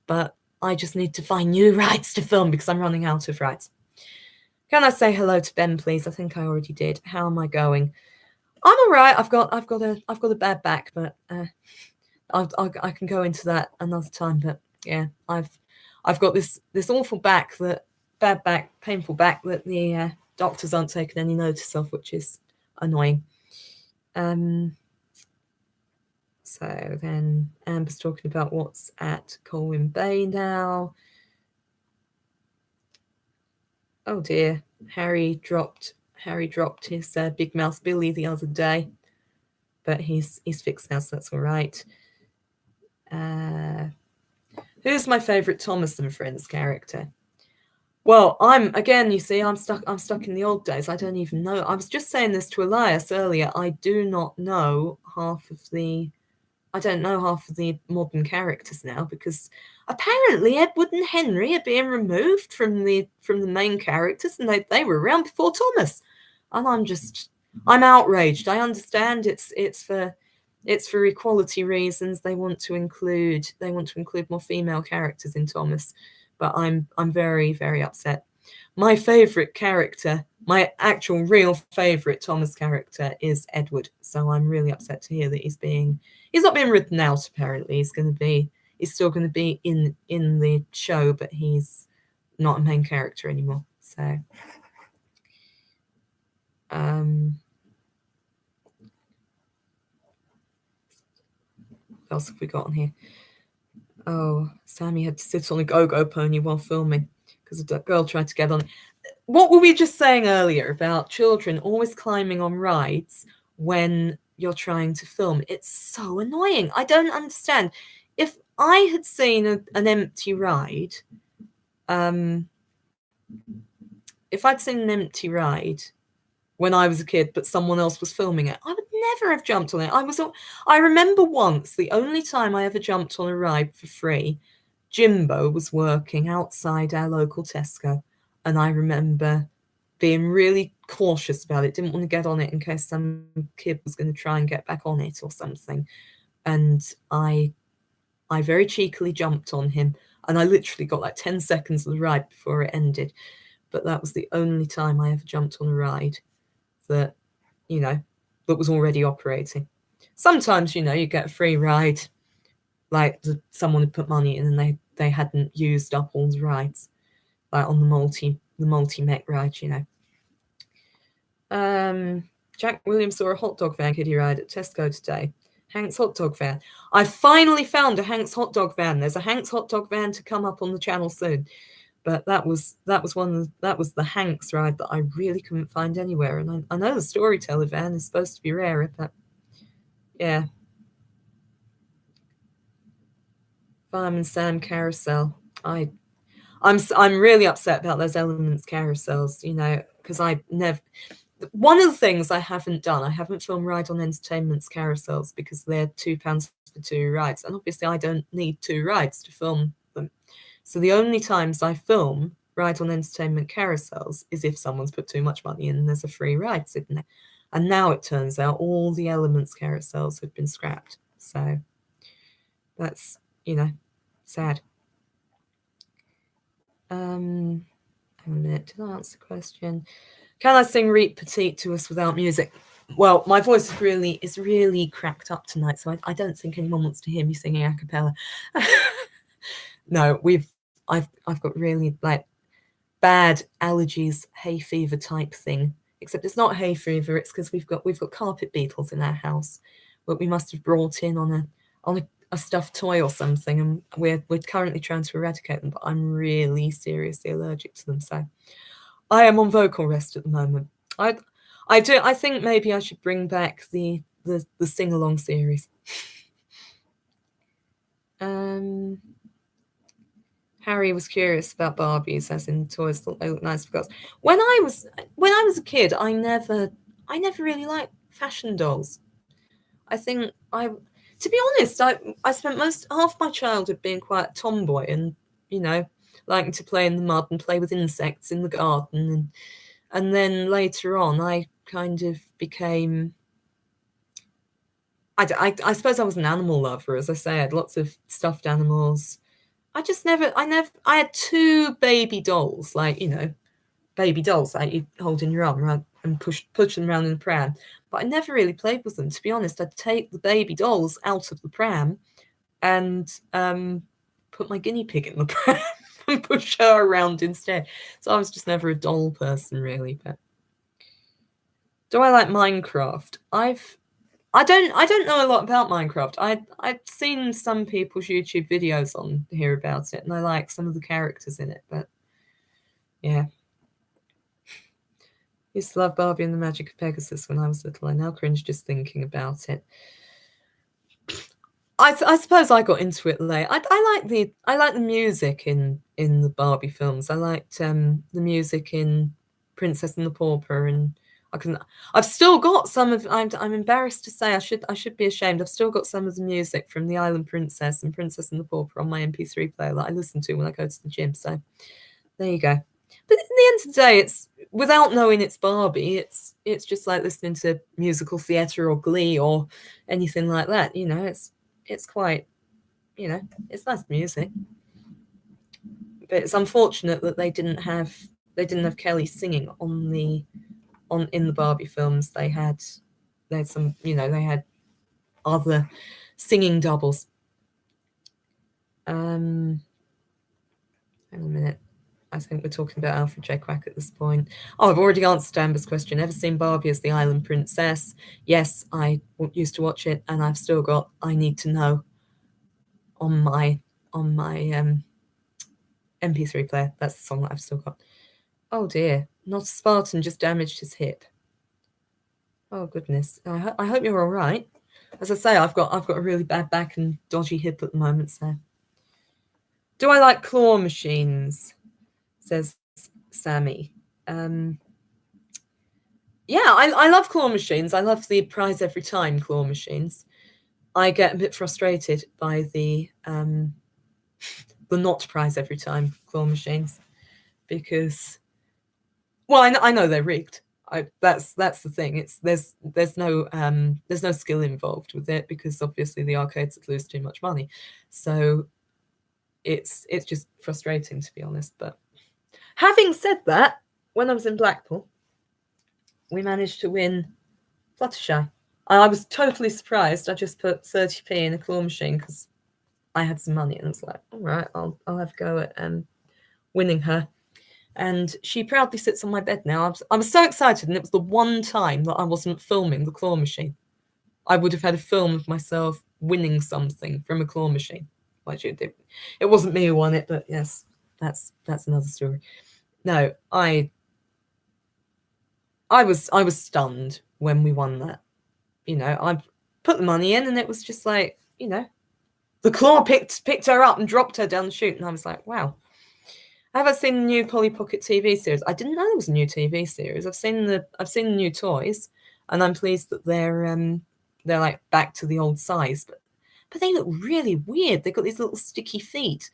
but I just need to find new rides to film because I'm running out of rides. Can I say hello to Ben, please? I think I already did. How am I going? I'm all right. I've got a bad back, but I can go into that another time. But yeah, I've got this awful back, bad back, painful back that the doctors aren't taking any notice of, which is annoying. So then Amber's talking about what's at Colwyn Bay now. Oh dear, Harry dropped his Big Mouth Billy the other day, but he's fixed now, so that's all right. Who's my favourite Thomas and Friends character? Well, you see, I'm stuck in the old days. I don't even know. I was just saying this to Elias earlier. I don't know half of the modern characters now, because apparently Edward and Henry are being removed from the main characters, and they were around before Thomas. And I'm outraged. I understand it's for equality reasons. They want to include more female characters in Thomas, but I'm very, very upset. My favorite character, my actual real favorite Thomas character, is Edward. So I'm really upset to hear that he's not being written out. Apparently, he's still going to be in the show, but he's not a main character anymore. So, what else have we got on here? Oh, Sammy had to sit on a go-go pony while filming because a girl tried to get on. What were we just saying earlier about children always climbing on rides when you're trying to film? It's so annoying. I don't understand. If I had seen an empty ride, if I'd seen an empty ride when I was a kid, but someone else was filming it, I would never have jumped on it. I remember once, the only time I ever jumped on a ride for free, Jimbo was working outside our local Tesco, and I remember being really cautious about it, didn't want to get on it in case some kid was going to try and get back on it or something. And I very cheekily jumped on him, and I literally got like 10 seconds of the ride before it ended. But that was the only time I ever jumped on a ride that was already operating. Sometimes, you get a free ride, like someone had put money in and they hadn't used up all the rides, like on the multi-mech ride, Jack Williams saw a hot dog van kiddie ride at Tesco today. Hank's hot dog van. I finally found a Hank's hot dog van. There's a Hank's hot dog van to come up on the channel soon. But that was the Hanks ride that I really couldn't find anywhere. And I know the Storyteller van is supposed to be rarer, but yeah. Fireman Sam carousel. I'm really upset about those Elements carousels, because one of the things I haven't done, I haven't filmed Ride on Entertainment's carousels because they're £2 for 2 rides. And obviously I don't need 2 rides to film them. So the only times I film Ride on Entertainment carousels is if someone's put too much money in and there's a free ride sitting there. And now it turns out all the Elements carousels have been scrapped. So that's, sad. Hang on a minute, did I answer the question? Can I sing Reet Petite to us without music? Well, my voice is really cracked up tonight, so I don't think anyone wants to hear me singing a cappella. No, I've got really bad allergies, hay fever type thing. Except it's not hay fever, it's because we've got carpet beetles in our house, but we must have brought in on a stuffed toy or something, and we're currently trying to eradicate them, but I'm really seriously allergic to them. So I am on vocal rest at the moment. I think maybe I should bring back the sing-along series. Harry was curious about Barbies, as in toys that they look nice for girls. When I was a kid, I never really liked fashion dolls. I think to be honest, I spent most half my childhood being quite a tomboy and, you know, liking to play in the mud and play with insects in the garden, and then later on I kind of became, I suppose I was an animal lover. As I say, I had lots of stuffed animals. I had 2 baby dolls, like, you know, baby dolls like you hold in your arm, right, and push them around in the pram. But I never really played with them. To be honest, I'd take the baby dolls out of the pram and put my guinea pig in the pram and push her around instead. So I was just never a doll person, really. But do I like Minecraft? I don't know a lot about Minecraft. I've seen some people's YouTube videos on here about it, and I like some of the characters in it. But yeah. Used to love Barbie and the Magic of Pegasus when I was little. I now cringe just thinking about it. I suppose I got into it late. I like the music in the Barbie films. I liked the music in Princess and the Pauper, and I've still got some of. I'm embarrassed to say, I should be ashamed. I've still got some of the music from The Island Princess and Princess and the Pauper on my MP3 player that I listen to when I go to the gym. So there you go. But at the end of the day, it's without knowing it's Barbie, it's just like listening to musical theatre or Glee or anything like that. You know, it's quite, you know, it's nice music. But it's unfortunate that they didn't have Kelly singing in the Barbie films. They had some, you know, they had other singing doubles. Hang on a minute. I think we're talking about Alfred J. Quack at this point. Oh, I've already answered Amber's question. Ever seen Barbie as the Island Princess? Yes, I used to watch it, and I've still got I Need to Know on my MP3 player. That's the song that I've still got. Oh dear, not a Spartan just damaged his hip. Oh goodness. I hope you're all right. As I say, I've got a really bad back and dodgy hip at the moment. So, do I like claw machines? Says Sammy. Yeah, I love claw machines. I love the prize every time claw machines. I get a bit frustrated by the not prize every time claw machines because, well, I know they're rigged. That's the thing. There's no skill involved with it because obviously the arcades would lose too much money. So it's just frustrating, to be honest. But having said that, when I was in Blackpool, we managed to win Fluttershy. I was totally surprised. I just put 30p in a claw machine because I had some money, and I was like, all right, I'll have a go at winning her. And she proudly sits on my bed now. I was so excited, and it was the one time that I wasn't filming the claw machine. I would have had a film of myself winning something from a claw machine. Like it wasn't me who won it, but yes, that's another story. No, I was stunned when we won that. You know, I put the money in, and it was just like, you know, the claw picked her up and dropped her down the chute, and I was like, wow. Have I seen the new Polly Pocket TV series? I didn't know there was a new TV series. I've seen the new toys, and I'm pleased that they're like back to the old size, but they look really weird. They've got these little sticky feet.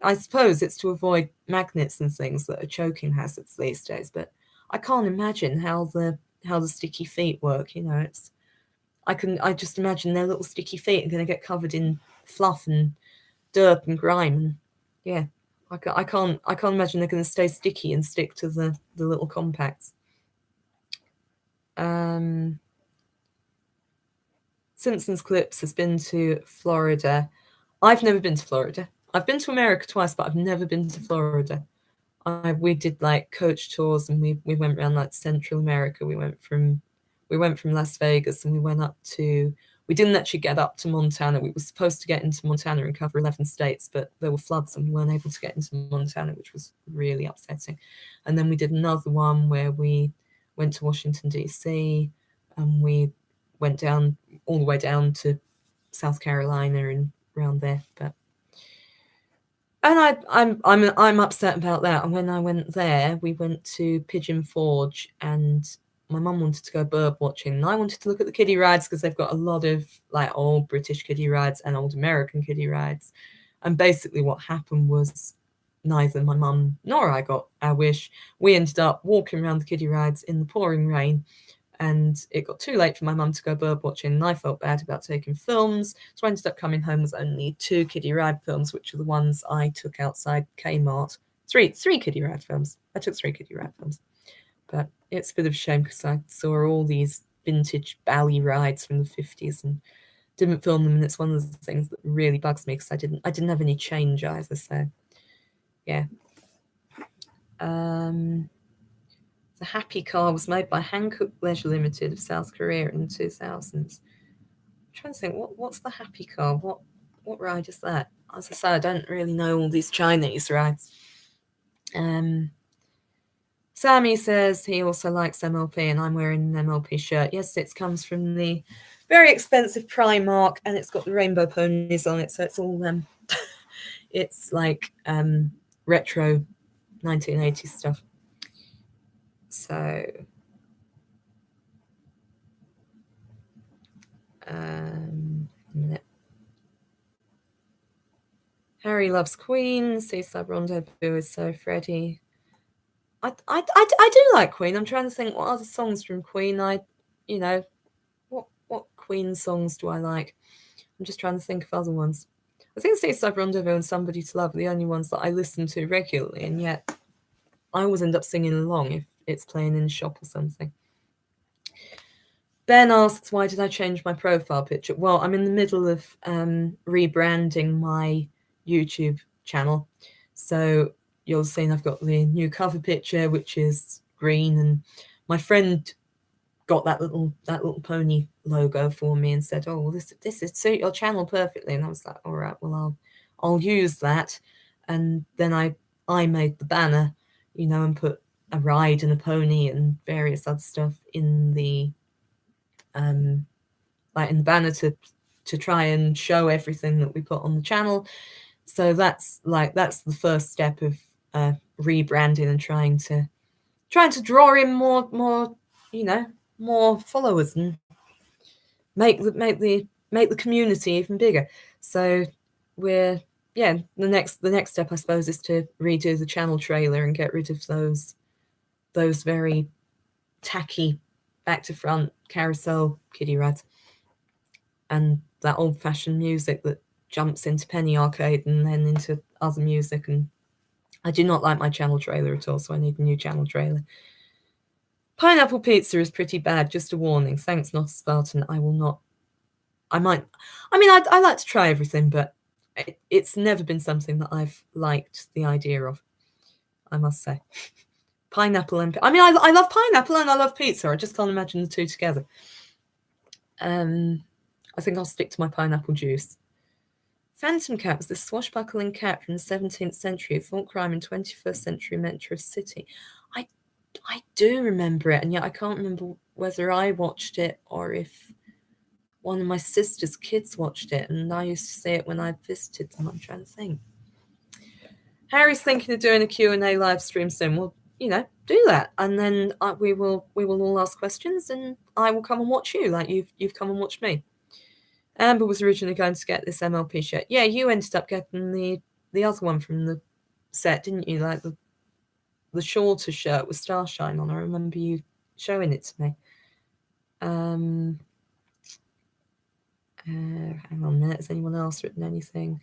I suppose it's to avoid magnets and things that are choking hazards these days, but I can't imagine how the sticky feet work. You know, I just imagine their little sticky feet are going to get covered in fluff and dirt and grime, and yeah. I can't imagine they're going to stay sticky and stick to the little compacts. Simpsons Clips has been to Florida. I've never been to Florida. I've been to America twice, but I've never been to Florida. We did like coach tours, and we went around like Central America. We went from Las Vegas, and we went up to We didn't actually get up to Montana. We were supposed to get into Montana and cover 11 states, but there were floods and we weren't able to get into Montana, which was really upsetting. And then we did another one where we went to Washington, D.C., and we went down all the way down to South Carolina and around there. And I'm upset about that. And when I went there, we went to Pigeon Forge, and my mum wanted to go bird watching, and I wanted to look at the kiddie rides because they've got a lot of like old British kiddie rides and old American kiddie rides. And basically what happened was neither my mum nor I got our wish. We ended up walking around the kiddie rides in the pouring rain, and it got too late for my mum to go bird watching, and I felt bad about taking films. So I ended up coming home with only 2 kiddie ride films, which are the ones I took outside Kmart. Three kiddie ride films. I took 3 kiddie ride films. But it's a bit of a shame because I saw all these vintage Bally rides from the 50s and didn't film them, and it's one of the things that really bugs me because I didn't have any change either. So yeah. The Happy Car was made by Hankook Leisure Limited of South Korea in the 2000s. I'm trying to think, what's the Happy Car? What ride is that? As I say, I don't really know all these Chinese rides. Sammy says he also likes MLP, and I'm wearing an MLP shirt. Yes, it comes from the very expensive Primark, and it's got the rainbow ponies on it, so it's all it's like retro 1980s stuff. So a minute. Harry loves Queen. Seaside Rendezvous is so Freddie. I do like Queen. I'm trying to think what other songs from Queen what Queen songs do I like? I'm just trying to think of other ones. I think Seaside Rendezvous and Somebody to Love are the only ones that I listen to regularly, and yet I always end up singing along if it's playing in the shop or something. Ben asks, why did I change my profile picture? Well, I'm in the middle of rebranding my YouTube channel. So you'll see I've got the new cover picture, which is green, and my friend got that little pony logo for me and said, oh, well, this would suit your channel perfectly. And I was like, all right, well, I'll use that. And then I made the banner, and put a ride and a pony and various other stuff in the in the banner to try and show everything that we put on the channel. So that's the first step of rebranding and trying to draw in more more followers and make the community even bigger. So the next step, I suppose, is to redo the channel trailer and get rid of those very tacky back to front carousel kiddie rides and that old-fashioned music that jumps into Penny Arcade and then into other music. And I do not like my channel trailer at all, so I need a new channel trailer. Pineapple pizza is pretty bad, just a warning. Thanks, not a Spartan. I will not. I like to try everything, but it's never been something that I've liked the idea of, I must say. Pineapple and I love pineapple and I love pizza. I just can't imagine the two together. I think I'll stick to my pineapple juice. Phantom Cat was the swashbuckling cat from the 17th century, fought crime in 21st century Metro City. I do remember it, and yet I can't remember whether I watched it or if one of my sister's kids watched it, and I used to see it when I visited them. I'm trying to think. Harry's thinking of doing a Q&A live stream soon. Well, do that, and then we will all ask questions, and I will come and watch you like you've come and watched me. Amber was originally going to get this MLP shirt. Yeah, you ended up getting the other one from the set, didn't you? Like the shorter shirt with starshine on. I remember you showing it to me. Hang on a minute. Has anyone else written anything?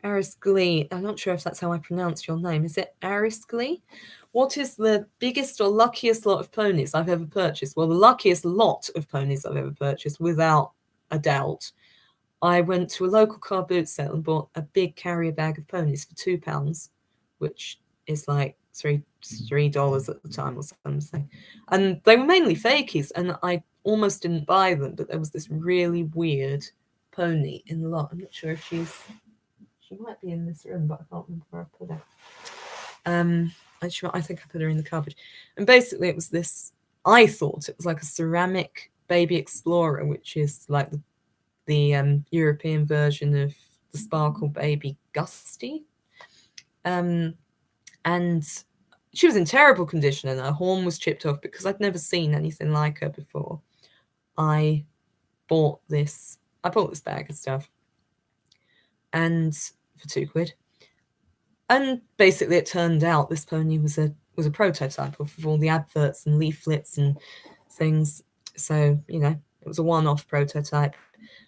Aris Glee. I'm not sure if that's how I pronounce your name. Is it Aris Glee? What is the biggest or luckiest lot of ponies I've ever purchased? Well, the luckiest lot of ponies I've ever purchased, without a doubt. I went to a local car boot sale and bought a big carrier bag of ponies for £2, which is like $3 at the time or something. And they were mainly fakies. And almost didn't buy them, but there was this really weird pony in the lot. I'm not sure if she might be in this room, but I can't remember where I put her. I think I put her in the cupboard. And basically it was this, I thought it was like a ceramic baby explorer, which is like the European version of the Sparkle Baby Gusty. And she was in terrible condition and her horn was chipped off. Because I'd never seen anything like her before, I bought this bag of stuff, and for £2. And basically it turned out this pony was a prototype of all the adverts and leaflets and things. So, it was a one-off prototype.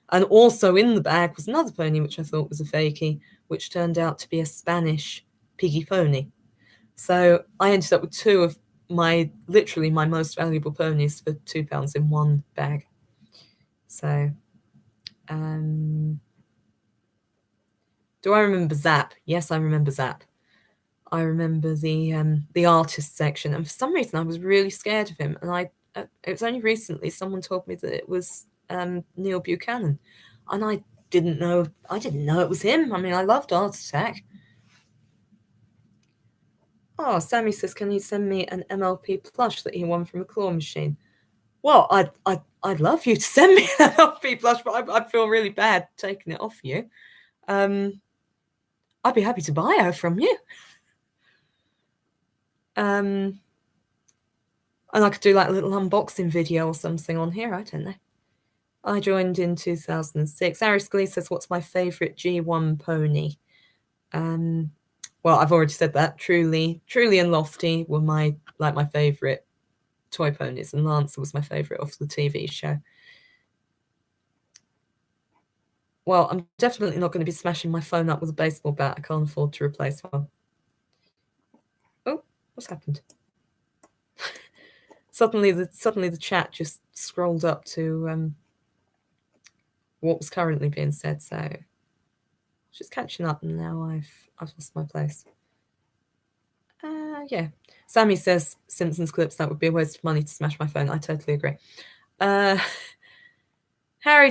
And also in the bag was another pony, which I thought was a fakie, which turned out to be a Spanish piggy pony. So I ended up with two of literally my most valuable ponies for £2 in one bag. So, do I remember Zap? Yes, I remember Zap. I remember the artist section, and for some reason I was really scared of him. And it was only recently someone told me that it was Neil Buchanan, and I didn't know it was him. I mean, I loved Art Attack. Oh, Sammy says, can you send me an MLP plush that he won from a claw machine? Well, I'd love you to send me an MLP plush, but I'd feel really bad taking it off you. I'd be happy to buy her from you. And I could do like a little unboxing video or something on here. I don't know. I joined in 2006. Aris Glee says, what's my favourite G1 pony? Well, I've already said that. Truly and Lofty were my favourite toy ponies, and Lancer was my favourite off the TV show. Well, I'm definitely not going to be smashing my phone up with a baseball bat. I can't afford to replace one. Oh, what's happened? Suddenly the chat just scrolled up to what was currently being said. So just catching up, and now I've lost my place. Yeah. Sammy says Simpsons clips, that would be a waste of money to smash my phone. I totally agree. Harry,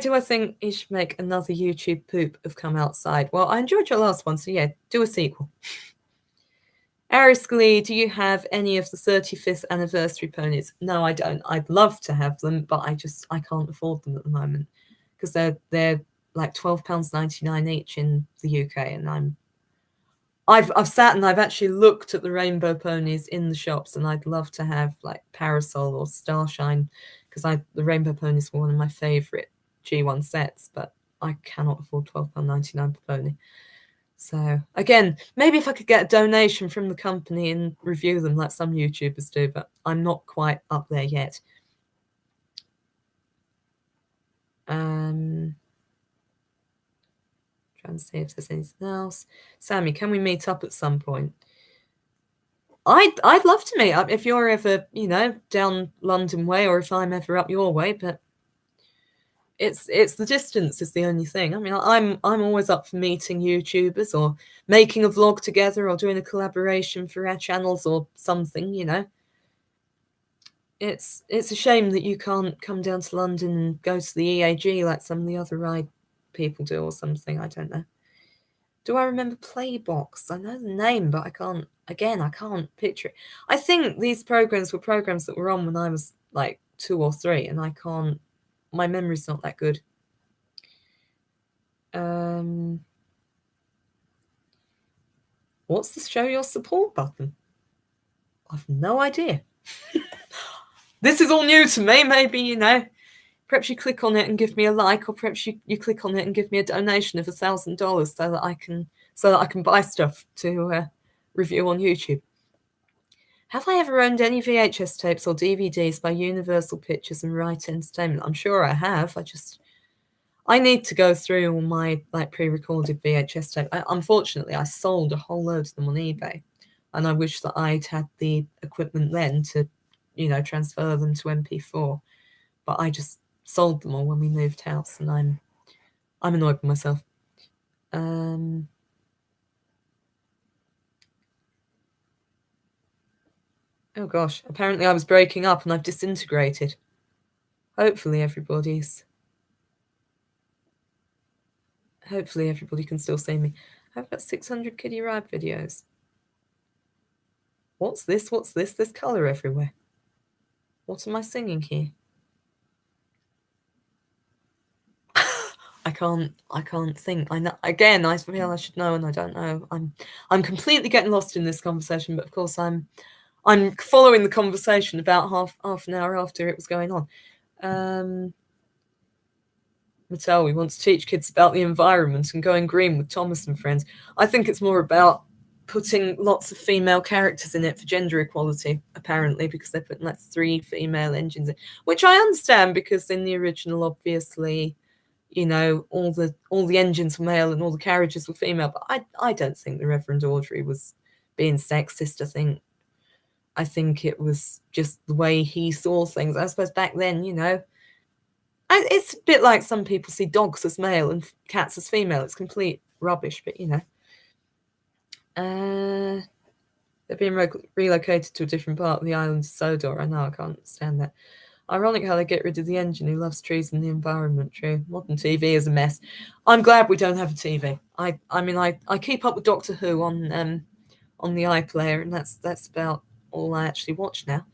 do I think he should make another YouTube poop of Come Outside? Well, I enjoyed your last one, so yeah, do a sequel. Aris Glee, do you have any of the 35th anniversary ponies? No, I don't. I'd love to have them, but I can't afford them at the moment, because they're like £12.99 each in the UK, and I've sat and I've actually looked at the rainbow ponies in the shops, and I'd love to have like Parasol or Starshine, because the rainbow ponies were one of my favourite G1 sets, but I cannot afford £12.99 per pony. So again, maybe if I could get a donation from the company and review them like some YouTubers do, but I'm not quite up there yet. Trying to see if there's anything else. Sammy, can we meet up at some point? I'd love to meet up if you're ever, down London way, or if I'm ever up your way, but it's the distance is the only thing. I mean, I'm always up for meeting YouTubers or making a vlog together or doing a collaboration for our channels or something, It's a shame that you can't come down to London and go to the EAG like some of the other ride people do or something. I don't know. Do I remember Playbox? I know the name, but I can't picture it. I think these programs were programs that were on when I was like 2 or 3, and my memory's not that good. What's the show your support button? I've no idea. This is all new to me. Maybe, perhaps you click on it and give me a like, or perhaps you click on it and give me a donation of $1,000 so that I can buy stuff to review on YouTube. Have I ever owned any VHS tapes or DVDs by Universal Pictures and Right Entertainment? I'm sure I have. I need to go through all my pre-recorded VHS tape. Unfortunately, I sold a whole load of them on eBay, and I wish that I'd had the equipment then to, transfer them to MP4. But I just sold them all when we moved house, and I'm annoyed with myself. Oh gosh, apparently I was breaking up and I've disintegrated. Hopefully everybody can still see me. I've got 600 kiddie ride videos. What's this? What's this? There's colour everywhere. What am I singing here? I can't think. I know, again, I feel I should know and I don't know. I'm completely getting lost in this conversation, but of course I'm following the conversation about half an hour after it was going on. Mattel, we want to teach kids about the environment and going green with Thomas and friends. I think it's more about putting lots of female characters in it for gender equality, apparently, because they're putting like 3 female engines in, which I understand because in the original, obviously, you know, all the engines were male and all the carriages were female. But I don't think the Reverend Audrey was being sexist. I think it was just the way he saw things. I suppose back then, you know, it's a bit like some people see dogs as male and cats as female. It's complete rubbish, but you know. They're being relocated to a different part of the island of Sodor. I know, I can't stand that. Ironic how they get rid of the engine who loves trees and the environment. True. Modern TV is a mess. I'm glad we don't have a TV. I mean, I keep up with Doctor Who on the iPlayer, and that's about all I actually watch now.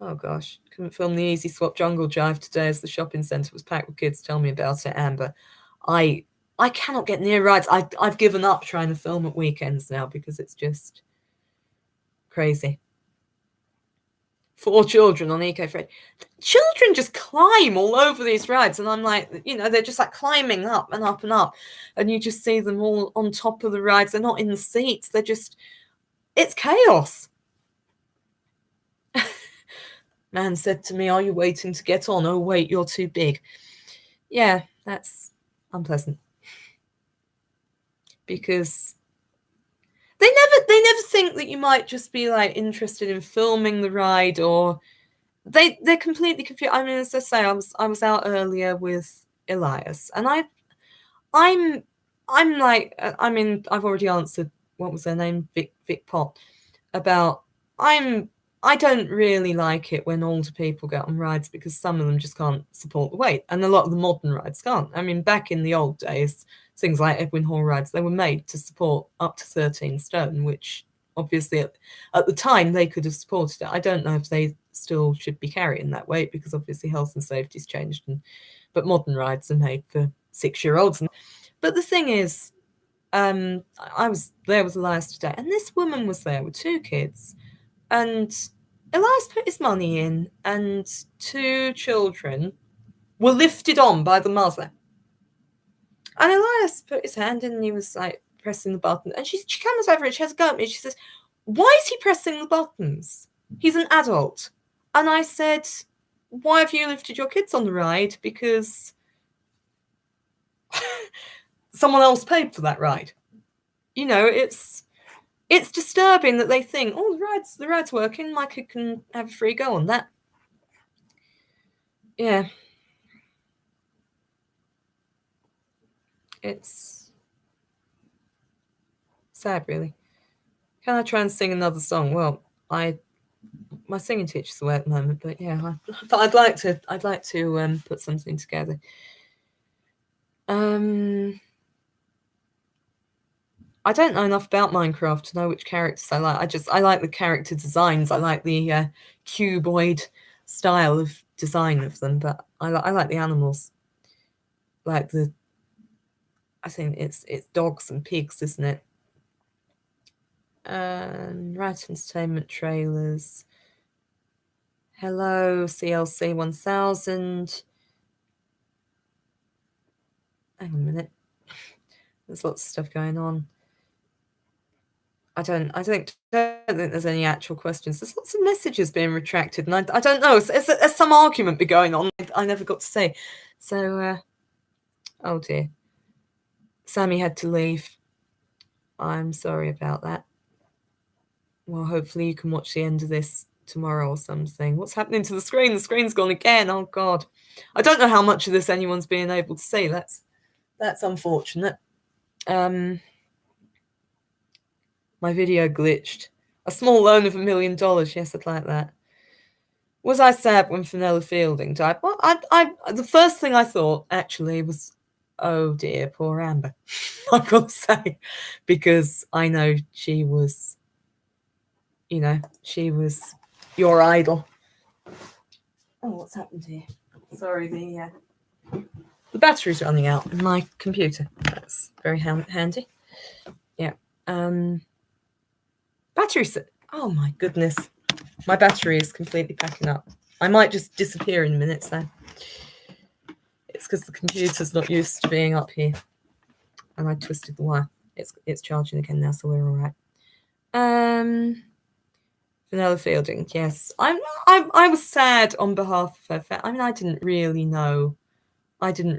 Oh gosh, couldn't film the Easy Swap Jungle Jive today as the shopping centre was packed with kids. Tell me about it, Amber. I cannot get near rides. I've given up trying to film at weekends now because it's just crazy. 4 children on Eco-Friendly. Children just climb all over these rides, and I'm like, you know, they're just like climbing up and up and up, and you just see them all on top of the rides. They're not in the seats. They're just, it's chaos. Man said to me, "Are you waiting to get on? Oh wait, you're too big." Yeah, that's unpleasant because they never think that you might just be like interested in filming the ride, or they're completely confused. I mean, as I say, I was out earlier with Elias, and I'm like, I mean, I've already answered what was her name, Vic Pot, about I don't really like it when older people get on rides because some of them just can't support the weight, and a lot of the modern rides can't. I mean, back in the old days, things like Edwin Hall rides, they were made to support up to 13 stone, which obviously at the time they could have supported it. I don't know if they still should be carrying that weight because obviously health and safety's changed, but modern rides are made for 6-year-olds. But the thing is, I was there with Elias today, and this woman was there with 2 kids, and Elias put his money in, and 2 children were lifted on by the mother. And Elias put his hand in, and he was like pressing the button. And she comes over and she has a go at me. She says, "Why is he pressing the buttons? He's an adult." And I said, "Why have you lifted your kids on the ride? Because someone else paid for that ride." You know, it's disturbing that they think, "Oh, the ride's working. My kid can have a free go on that." Yeah. It's sad, really. Can I try and sing another song? Well, my singing teacher's away at the moment, but yeah, but I'd like to put something together. I don't know enough about Minecraft to know which characters I like. I like the character designs. I like the cuboid style of design of them, but I like the animals. Like I think it's dogs and pigs, isn't it? Right entertainment trailers. Hello, CLC 1000. Hang on a minute. There's lots of stuff going on. I don't think there's any actual questions. There's lots of messages being retracted, and I don't know. There's some argument be going on. I never got to say. So, oh dear. Sammy had to leave. I'm sorry about that. Well, hopefully you can watch the end of this tomorrow or something. What's happening to the screen? The screen's gone again. Oh God. I don't know how much of this anyone's being able to see. That's unfortunate. My video glitched. A small loan of $1 million. Yes, I'd like that. Was I sad when Fenella Fielding died? Well, the first thing I thought actually was, oh dear, poor Amber. I've got to say, because I know she was, she was your idol. Oh, what's happened here? Sorry, the battery's running out in my computer. That's very handy. Yeah. Battery. Oh my goodness, my battery is completely packing up. I might just disappear in a minute, so it's because the computer's not used to being up here, and I twisted the wire. It's charging again now, so we're all right. Fenella Fielding, yes. I was sad on behalf of her. I mean, I didn't really know. Obviously,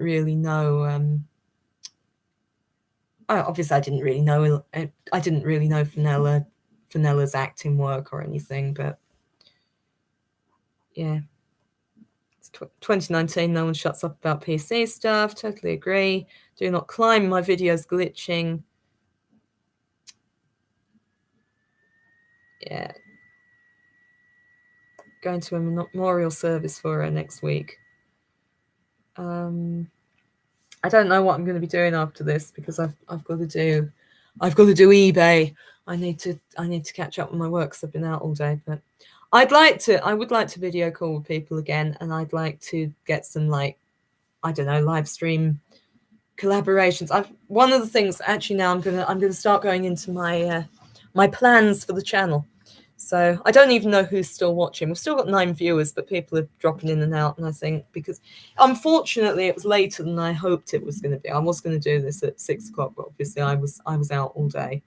I didn't really know. I didn't really know Fenella's acting work or anything, but yeah. It's 2019. No one shuts up about PC stuff. Totally agree. Do not climb. My video's glitching. Yeah. Going to a memorial service for her next week. I don't know what I'm going to be doing after this because I've got to do eBay. I need to catch up with my work because I've been out all day. But I would like to video call with people again, and I'd like to get some live stream collaborations. One of the things actually now I'm gonna start going into my my plans for the channel. So I don't even know who's still watching. We've still got 9 viewers, but people are dropping in and out. And I think because unfortunately it was later than I hoped it was going to be. I was going to do this at 6 o'clock, but obviously I was out all day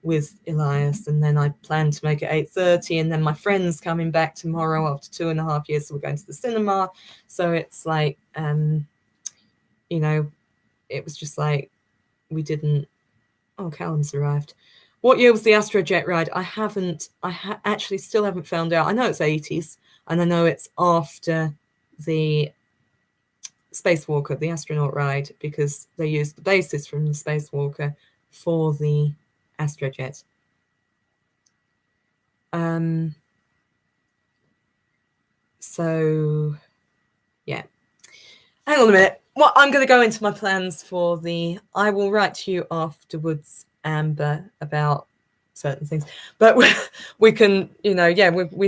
with Elias, and then I planned to make it 8:30, and then my friend's coming back tomorrow after 2.5 years, so we're going to the cinema. So it's like it was just like we didn't. Oh, Callum's arrived. What year was the Astrojet ride? I actually still haven't found out. I know it's 80s, and I know it's after the Spacewalker, the astronaut ride, because they used the basis from the Spacewalker for the Astrojet. So, yeah. Hang on a minute. Well, I'm going to go into my plans for I will write to you afterwards, Amber, about certain things. But we can, we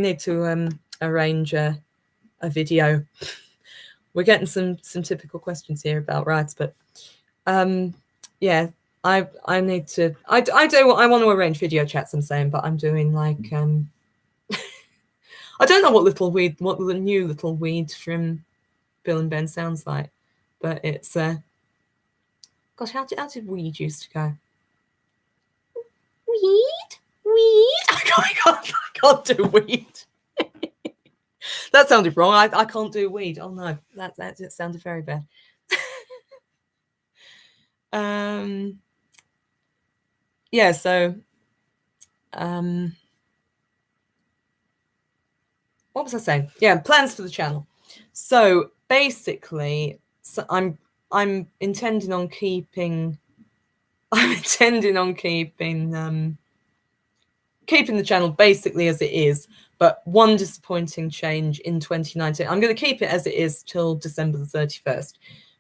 need to arrange a video. We're getting some typical questions here about rides, but yeah, I need to. I want to arrange video chats. I'm saying, but I'm doing like I don't know what the new little weed from Bill and Ben sounds like, but it's gosh, how did weed used to go? Weed. I can't do weed. That sounded wrong. I can't do weed. Oh no, that sounded very bad. Yeah. So, what was I saying? Yeah, plans for the channel. So basically, I'm intending on keeping. Keeping the channel basically as it is, but one disappointing change in 2019. I'm going to keep it as it is till December the 31st,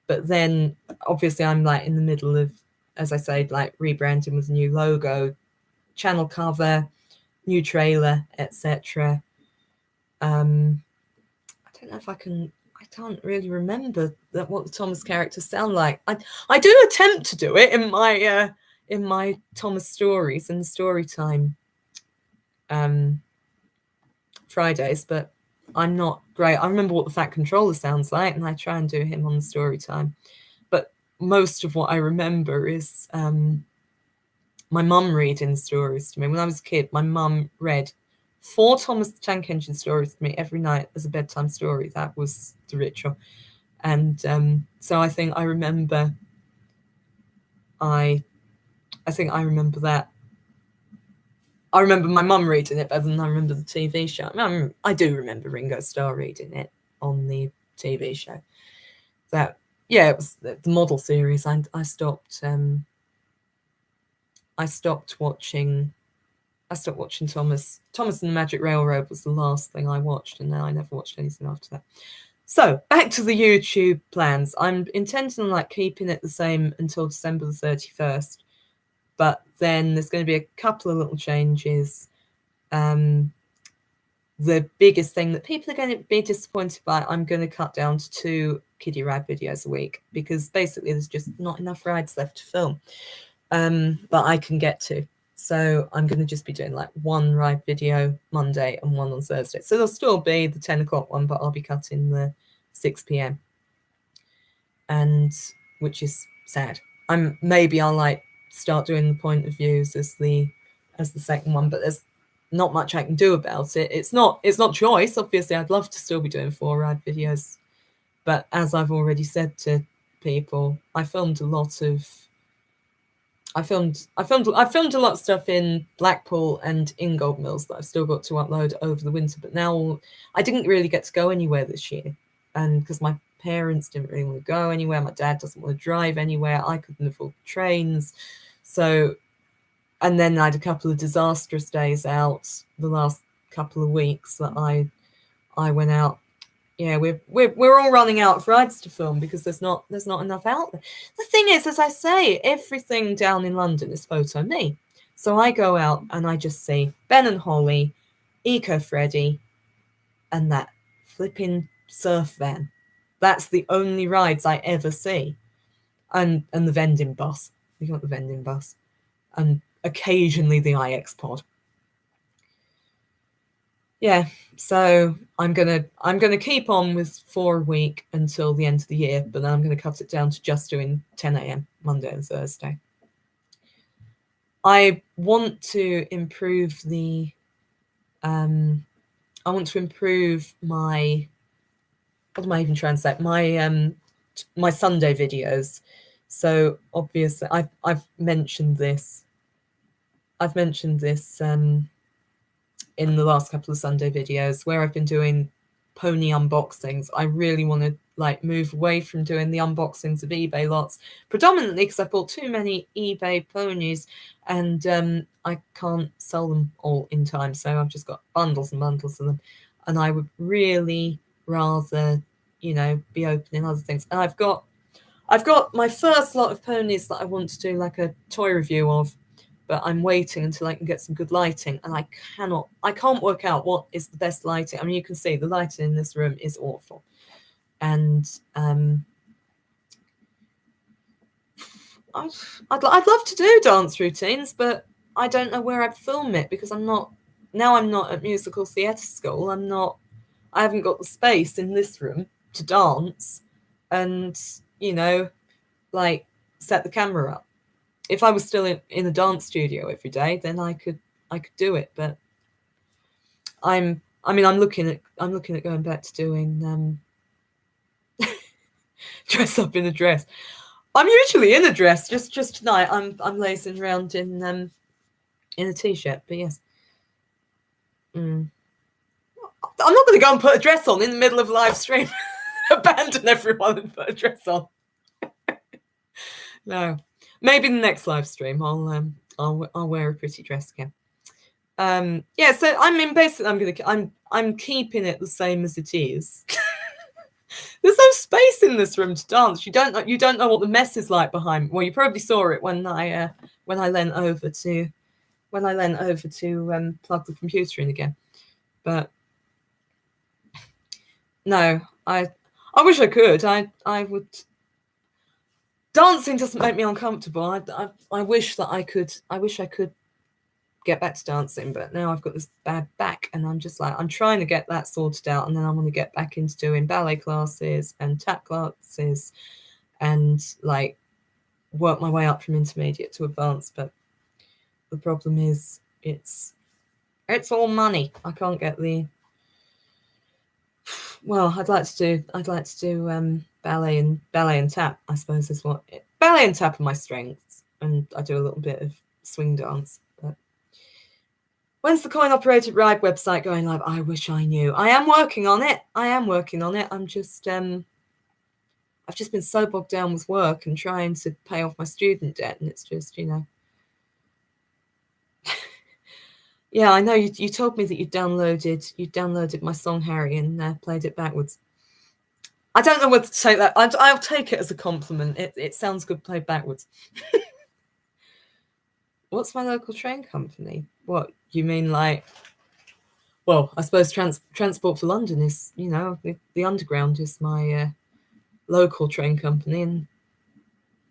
but then obviously I'm like in the middle of, as I say, like rebranding with a new logo, channel cover, new trailer, etc. I don't know if I can't really remember what the Thomas characters sound like. I do attempt to do it in my Thomas stories and story time Fridays, but I'm not great. I remember what the Fat Controller sounds like, and I try and do him on the story time. But most of what I remember is my mum reading stories to me. When I was a kid, my mum read 4 Thomas the Tank Engine stories to me every night as a bedtime story. That was the ritual. And so I think I remember I think I remember that. I remember my mum reading it better than I remember the TV show. I do remember Ringo Starr reading it on the TV show. It was the model series. I stopped watching I stopped watching Thomas. Thomas and the Magic Railroad was the last thing I watched, and then I never watched anything after that. So back to the YouTube plans. I'm intending on like keeping it the same until December the 31st, but then there's going to be a couple of little changes. The biggest thing that people are going to be disappointed by, I'm going to cut down to 2 kiddie ride videos a week, because basically there's just not enough rides left to film that I can get to. So I'm going to just be doing like 1 ride video Monday and 1 on Thursday. So there'll still be the 10 o'clock one, but I'll be cutting the 6 p.m. and which is sad. Maybe I'll like start doing the point of views as the second one, but there's not much I can do about it. It's not choice. Obviously, I'd love to still be doing 4 ride videos, but as I've already said to people, I filmed a lot of stuff in Blackpool and in Gold Mills that I've still got to upload over the winter. But now I didn't really get to go anywhere this year, and because my parents didn't really want to go anywhere, my dad doesn't want to drive anywhere, I couldn't afford trains, so. And then I had a couple of disastrous days out the last couple of weeks that I went out. Yeah, we're all running out of rides to film because there's not enough out there. The thing is, as I say, everything down in London is Photo Me. So I go out and I just see Ben and Holly, Eco Freddy, and that flipping surf van. That's the only rides I ever see. And the vending bus. We got the vending bus. And occasionally the IX pod. Yeah, so I'm gonna keep on with 4 a week until the end of the year, but then I'm gonna cut it down to just doing 10 a.m. Monday and Thursday. I want to improve the my, what am I even trying to say? My Sunday videos. So obviously I've mentioned this. I've mentioned this in the last couple of Sunday videos where I've been doing pony unboxings. I really want to like move away from doing the unboxings of eBay lots, predominantly because I bought too many eBay ponies and I can't sell them all in time. So I've just got bundles and bundles of them. And I would really rather, be opening other things. And I've got my first lot of ponies that I want to do like a toy review of, but I'm waiting until I can get some good lighting, and I can't work out what is the best lighting. I mean, you can see the lighting in this room is awful, and I'd love to do dance routines, but I don't know where I'd film it because I'm not at musical theatre school. I haven't got the space in this room to dance and, like set the camera up. If I was still in a dance studio every day, then I could do it. But I'm looking at going back to doing dress up in a dress. I'm usually in a dress. Just tonight, I'm lazing around in a t-shirt. But yes, I'm not going to go and put a dress on in the middle of a live stream. Abandon everyone and put a dress on. No, maybe the next live stream I'll wear a pretty dress again. Yeah, so I mean, basically, I'm keeping it the same as it is. There's no space in this room to dance. You don't know what the mess is like behind. Well, you probably saw it when I leant over to plug the computer in again. But no, I wish I could. I would. Dancing doesn't make me uncomfortable. I wish I could get back to dancing, but now I've got this bad back, and I'm just like, I'm trying to get that sorted out, and then I want to get back into doing ballet classes and tap classes, and like work my way up from intermediate to advanced. But the problem is, it's all money. I can't get the. Well, I'd like to do ballet and tap, I suppose is what ballet and tap are my strengths, and I do a little bit of swing dance. But when's the coin operated ride website going live? I wish I knew. I am working on it. I'm just I've just been so bogged down with work and trying to pay off my student debt, and it's just Yeah, I know you told me that you downloaded my song Harry and played it backwards. I don't know whether to take that. I'll take it as a compliment. It sounds good played backwards. What's my local train company? What you mean, like? Well, I suppose Transport for London is, the Underground is my local train company, and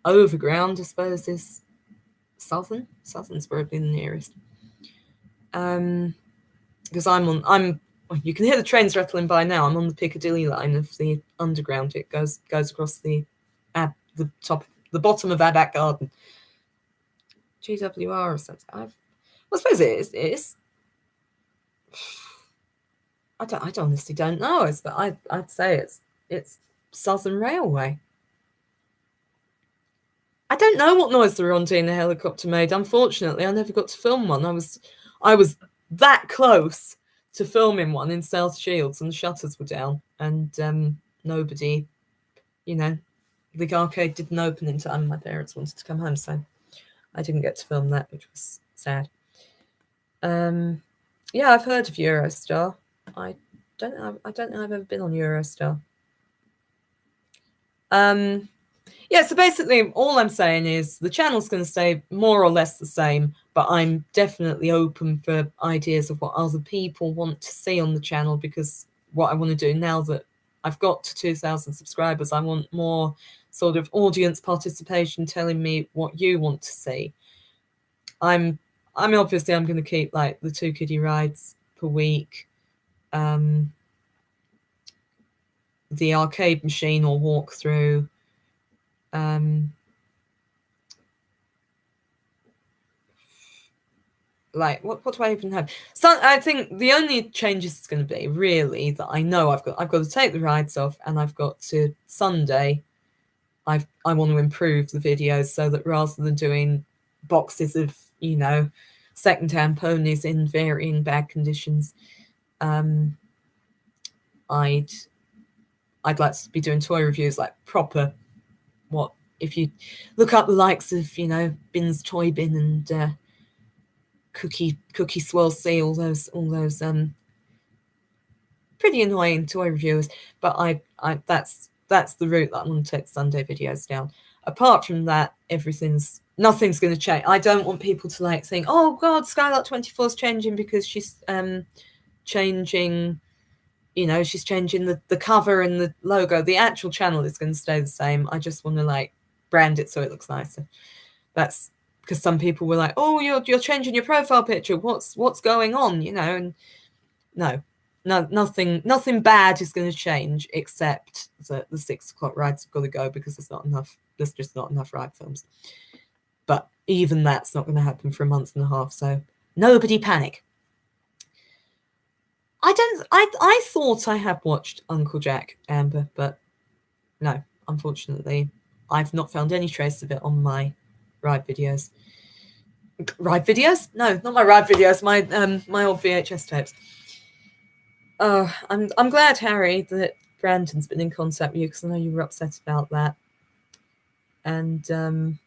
Overground, I suppose, is Southern. Southern's probably the nearest. Because you can hear the trains rattling by now. I'm on the Piccadilly line of the Underground. It goes across the bottom of Adak Garden. GWR or something. I suppose it is. I honestly don't know. I'd say it's Southern Railway. I don't know what noise the Rondina helicopter made. Unfortunately, I never got to film one. I was that close to filming one in South Shields, and the shutters were down, and nobody, the arcade didn't open in time. My parents wanted to come home, so I didn't get to film that, which was sad. Yeah, I've heard of Eurostar. I don't know I've ever been on Eurostar. Yeah, so basically all I'm saying is the channel's going to stay more or less the same, but I'm definitely open for ideas of what other people want to see on the channel, because what I want to do now that I've got to 2,000 subscribers, I want more sort of audience participation, telling me what you want to see. I'm obviously I'm going to keep like the 2 kiddie rides per week, the arcade machine or walkthrough, like what do I even have? So I think the only changes is going to be really that I know I've got to take the rides off, and I've got to Sunday. I want to improve the videos so that rather than doing boxes of secondhand ponies in varying bad conditions, I'd like to be doing toy reviews, like proper. What if you look up the likes of Bin's Toy Bin and Cookie Swirl C, all those pretty annoying toy reviewers, but I that's the route that I want to take Sunday videos down. Apart from that, nothing's going to change. I don't want people to like think, oh God, Skylark 24 is changing because she's changing, she's changing the cover and the logo. The actual channel is going to stay the same. I just want to like brand it so it looks nicer. That's because some people were like, oh, you're changing your profile picture. What's going on? And no, nothing bad is going to change, except that the 6 o'clock rides have got to go because there's just not enough ride films. But even that's not going to happen for a month and a half, so nobody panic. I thought I had watched Uncle Jack, Amber, but no, unfortunately, I've not found any trace of it on my ride videos. Ride videos? No, not my ride videos. My old VHS tapes. I'm glad, Harry, that Brandon's been in contact with you, because I know you were upset about that. And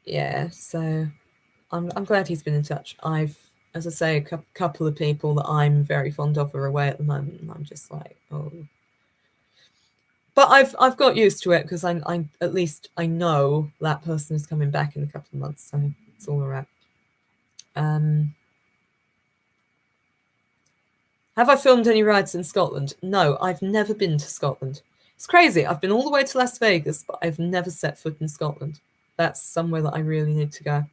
yeah, so I'm glad he's been in touch. As I say, a couple of people that I'm very fond of are away at the moment, and I'm just like, oh. But I've got used to it, because I at least I know that person is coming back in a couple of months, so it's all right. Have I filmed any rides in Scotland? No, I've never been to Scotland. It's crazy. I've been all the way to Las Vegas, but I've never set foot in Scotland. That's somewhere that I really need to go.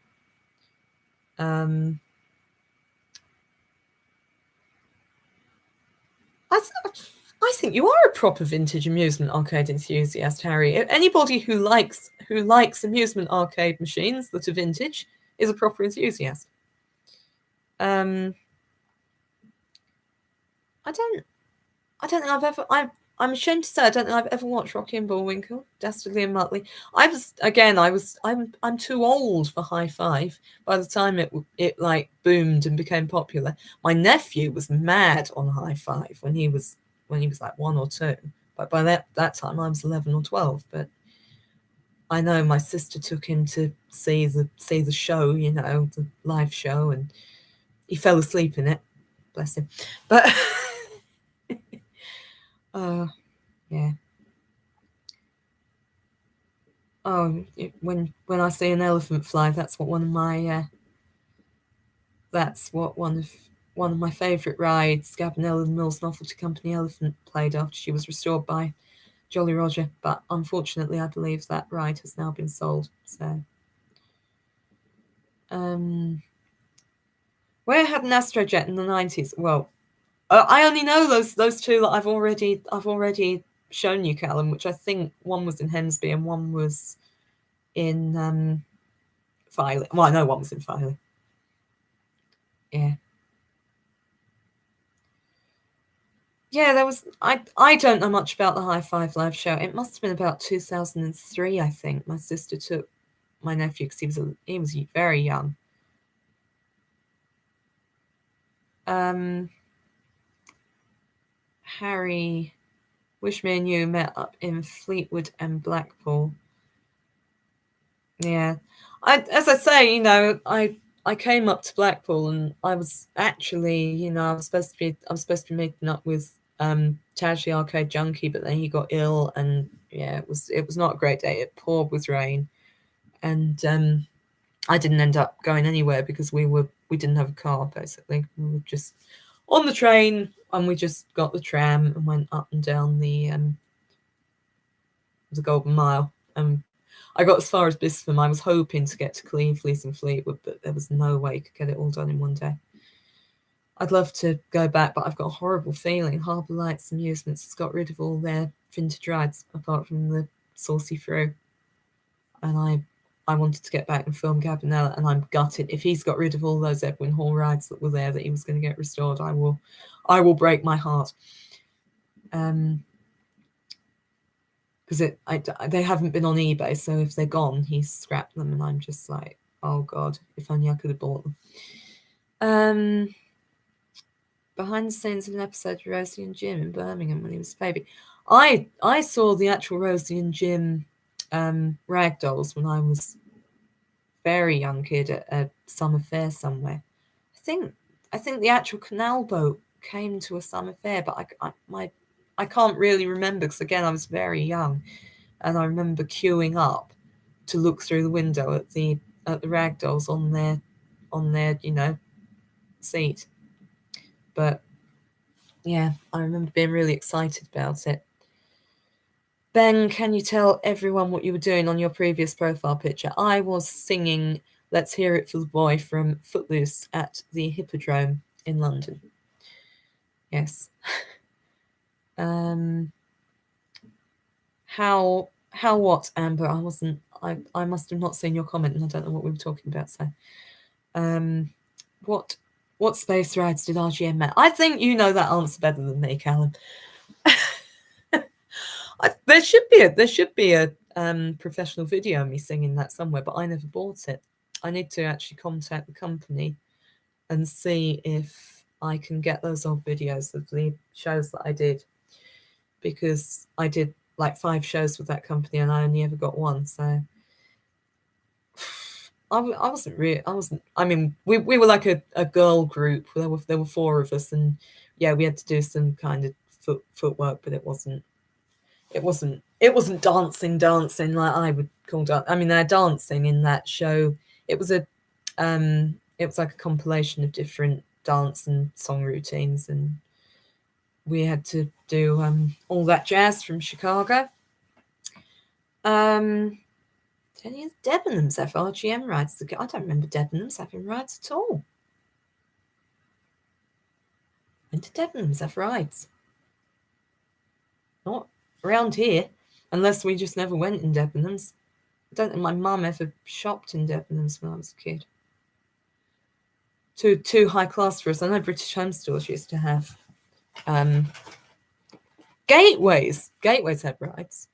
I think you are a proper vintage amusement arcade enthusiast, Harry. Anybody who likes amusement arcade machines that are vintage is a proper enthusiast. I don't think I've ever. I'm ashamed to say I don't think I've ever watched Rocky and Bullwinkle, Dastardly and Muttley. I'm too old for High Five. By the time it like boomed and became popular, my nephew was mad on High Five when he was like 1 or 2. But by that time I was 11 or 12. But I know my sister took him to see the show, you know, the live show, and he fell asleep in it. Bless him. But yeah. Oh, when I see an elephant fly, that's what one of my one of my favourite rides, Gabonella and Mills Novelty Company Elephant, played after she was restored by Jolly Roger. But unfortunately, I believe that ride has now been sold. So, where had an Astrojet in the 90s? Well, I only know those two that I've already shown you, Callum. Which I think one was in Hemsby and one was in Filey. Well, I know one was in Filey. Yeah. Yeah, there was. I don't know much about the High Five live show. It must have been about 2003, I think. My sister took my nephew because he was very young. Harry, wish me and you met up in Fleetwood and Blackpool. Yeah, as I say, you know, I came up to Blackpool and I was actually, you know, I was supposed to be meeting up with Taj the Arcade Junkie, but then he got ill, and yeah, it was not a great day. It poured with rain, and I didn't end up going anywhere because we didn't have a car. Basically, we were just on the train, and we just got the tram and went up and down the Golden Mile. I got as far as Bispham. I was hoping to get to Cleanfleece and Fleetwood, but there was no way you could get it all done in one day. I'd love to go back, but I've got a horrible feeling Harbour Lights Amusements has got rid of all their vintage rides, apart from the Saucy Through. And I wanted to get back and film Gabonella, and I'm gutted. If he's got rid of all those Edwin Hall rides that were there that he was going to get restored, I will break my heart. Because they haven't been on eBay, so if they're gone, he's scrapped them, and I'm just like, oh God, if only I could have bought them. Behind the scenes of an episode of Rosie and Jim in Birmingham when he was a baby. I saw the actual Rosie and Jim rag dolls when I was a very young kid at a summer fair somewhere. I think the actual canal boat came to a summer fair, but I can't really remember because, again, I was very young, and I remember queuing up to look through the window at the rag dolls on their you know, seat. But yeah, I remember being really excited about it. Ben, can you tell everyone what you were doing on your previous profile picture? I was singing "Let's Hear It for the Boy" from Footloose at the Hippodrome in London. Yes. How what, Amber? I must have not seen your comment, and I don't know what we were talking about. So, what space rides did RGM met? I think you know that answer better than me, Callum. There should be a professional video of me singing that somewhere, but I never bought it. I need to actually contact the company and see if I can get those old videos of the shows that I did, because I did like 5 shows with that company and I only ever got one. So I mean, we were like a girl group. There were 4 of us, and yeah, we had to do some kind of footwork, but it wasn't dancing like I would call dance. I mean, they're dancing in that show. It was like a compilation of different dance and song routines, and we had to do all that jazz from Chicago. Any of Debenhams have RGM rides? I don't remember Debenhams having rides at all. When did Debenhams have rides? Not around here, unless we just never went in Debenhams. I don't think my mum ever shopped in Debenhams when I was a kid. Too high class for us. I know British Home Stores used to have Gateways. Gateways had rides.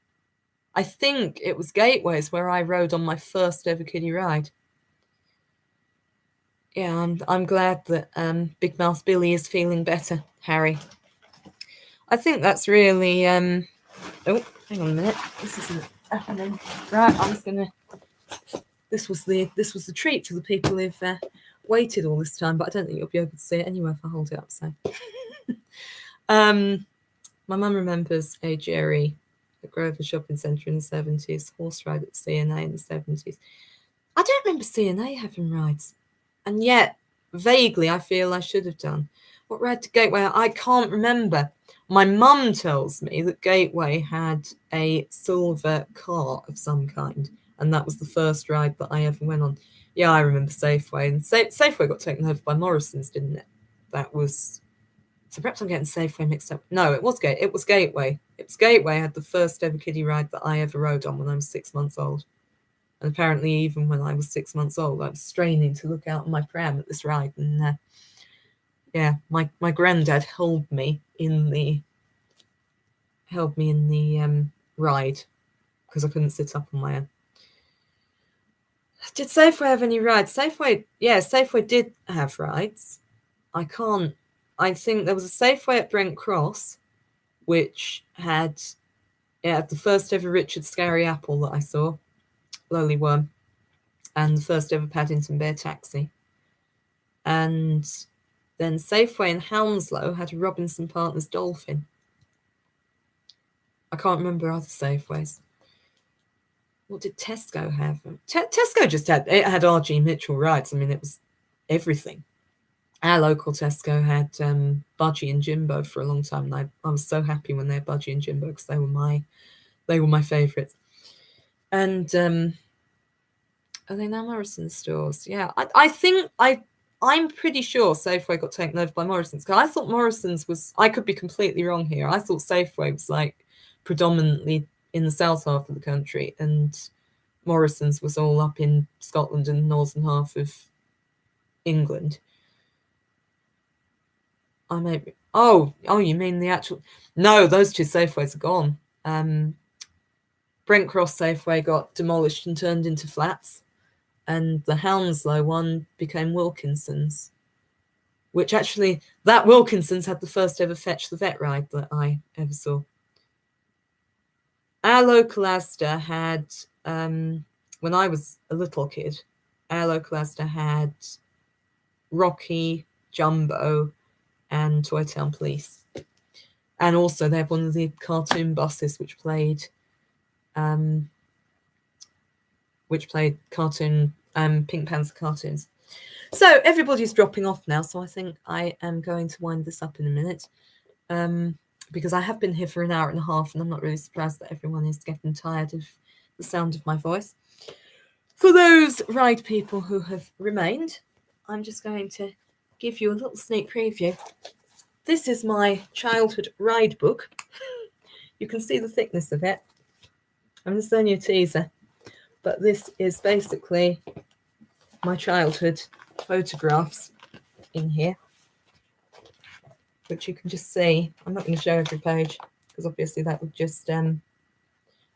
I think it was Gateways where I rode on my first ever kiddie ride. Yeah, I'm glad that Big Mouth Billy is feeling better, Harry. I think that's really oh, hang on a minute. This is happening. Right, I'm just gonna. This was the treat for the people who've waited all this time, but I don't think you'll be able to see it anyway if I hold it up. So, my mum remembers a Jerry at Grosvenor Shopping Centre in the 70s, horse ride at CNA in the 70s. I don't remember CNA having rides, and yet vaguely I feel I should have done. What ride to Gateway? I can't remember. My mum tells me that Gateway had a silver car of some kind, and that was the first ride that I ever went on. Yeah, I remember Safeway, and Safeway got taken over by Morrison's, didn't it? That was. So perhaps I'm getting Safeway mixed up. No, it was Gateway. It was Gateway had the first ever kiddie ride that I ever rode on when I was 6 months old. And apparently, even when I was 6 months old, I was straining to look out on my pram at this ride. And yeah, my granddad held me in the ride because I couldn't sit up on my own. Did Safeway have any rides? Safeway did have rides. I think there was a Safeway at Brent Cross, which had the first ever Richard Scarry Apple that I saw, Lowly Worm, and the first ever Paddington Bear Taxi. And then Safeway in Hounslow had a Robinson Partners Dolphin. I can't remember other Safeways. What did Tesco have? Tesco just had R.G. Mitchell rides. I mean, it was everything. Our local Tesco had Budgie and Jimbo for a long time, and I was so happy when they had Budgie and Jimbo because they were my favourites. And are they now Morrison's stores? Yeah, I think I'm pretty sure Safeway got taken over by Morrison's, because I thought Morrison's was. I could be completely wrong here. I thought Safeway was like predominantly in the south half of the country, and Morrison's was all up in Scotland and the northern half of England. I may be. Oh, you mean the actual? No, those two Safeways are gone. Brent Cross Safeway got demolished and turned into flats, and the Hounslow one became Wilkinson's, which actually, that Wilkinson's had the first ever Fetch the Vet ride that I ever saw. Our local Asda had, when I was a little kid, our local Asda had Rocky, Jumbo, and Toy Town Police. And also they had one of the cartoon buses which played cartoon Pink Panther cartoons. So everybody's dropping off now, so I think I am going to wind this up in a minute, because I have been here for an hour and a half, and I'm not really surprised that everyone is getting tired of the sound of my voice. For those ride people who have remained, I'm just going to give you a little sneak preview. This is my childhood ride book. You can see the thickness of it. I'm just only a teaser, but this is basically my childhood photographs in here, which you can just see. I'm not going to show every page because obviously that would just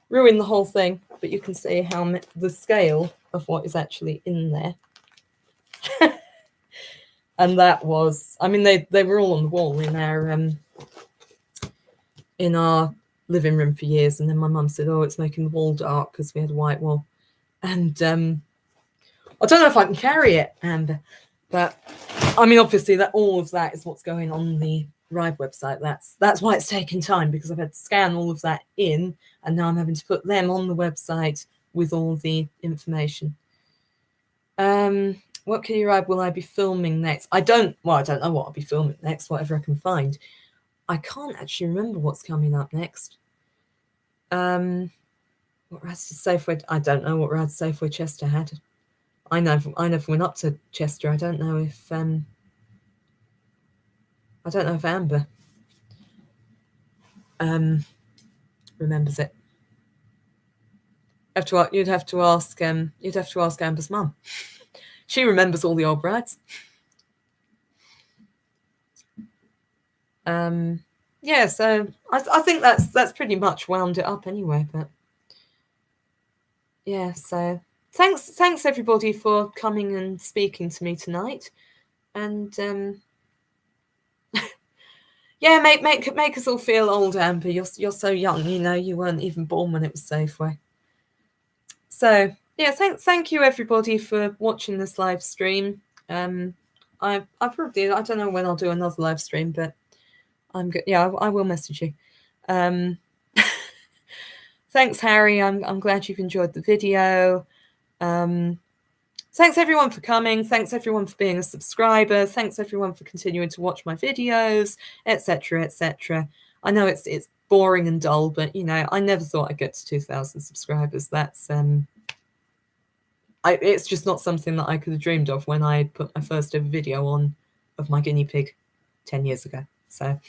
ruin the whole thing, but you can see how the scale of what is actually in there. And that was, I mean, they were all on the wall in our living room for years, and then my mum said, "Oh, it's making the wall dark," because we had a white wall. And I don't know if I can carry it, Amber, but I mean, obviously that all of that is what's going on the ride website. That's why it's taken time, because I've had to scan all of that in, and now I'm having to put them on the website with all the information. What kiddie ride will I be filming next? I don't know what I'll be filming next, whatever I can find. I can't actually remember what's coming up next. What rides to Safeway? I don't know what rides Safeway Chester had. I never went up to Chester. I don't know if Amber remembers it. You'd have to ask Amber's mum. She remembers all the old rides. Yeah, so I think that's pretty much wound it up anyway. But yeah, so thanks everybody for coming and speaking to me tonight, and yeah, make us all feel old, Amber. You're so young, you know. You weren't even born when it was Safeway. So yeah, thank you everybody for watching this live stream. I probably, I don't know when I'll do another live stream, but I'm good. Yeah, I will message you. Thanks, Harry. I'm glad you've enjoyed the video. Thanks everyone for coming. Thanks everyone for being a subscriber. Thanks everyone for continuing to watch my videos, etc., etc. I know it's boring and dull, but you know, I never thought I'd get to 2,000 subscribers. That's it's just not something that I could have dreamed of when I put my first ever video on of my guinea pig 10 years ago. So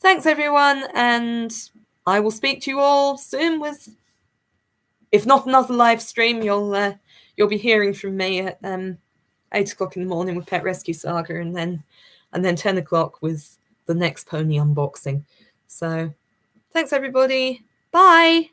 thanks everyone, and I will speak to you all soon with, if not another live stream, you'll be hearing from me at 8 o'clock in the morning with Pet Rescue Saga, and then 10 o'clock with the next pony unboxing. So thanks everybody. Bye.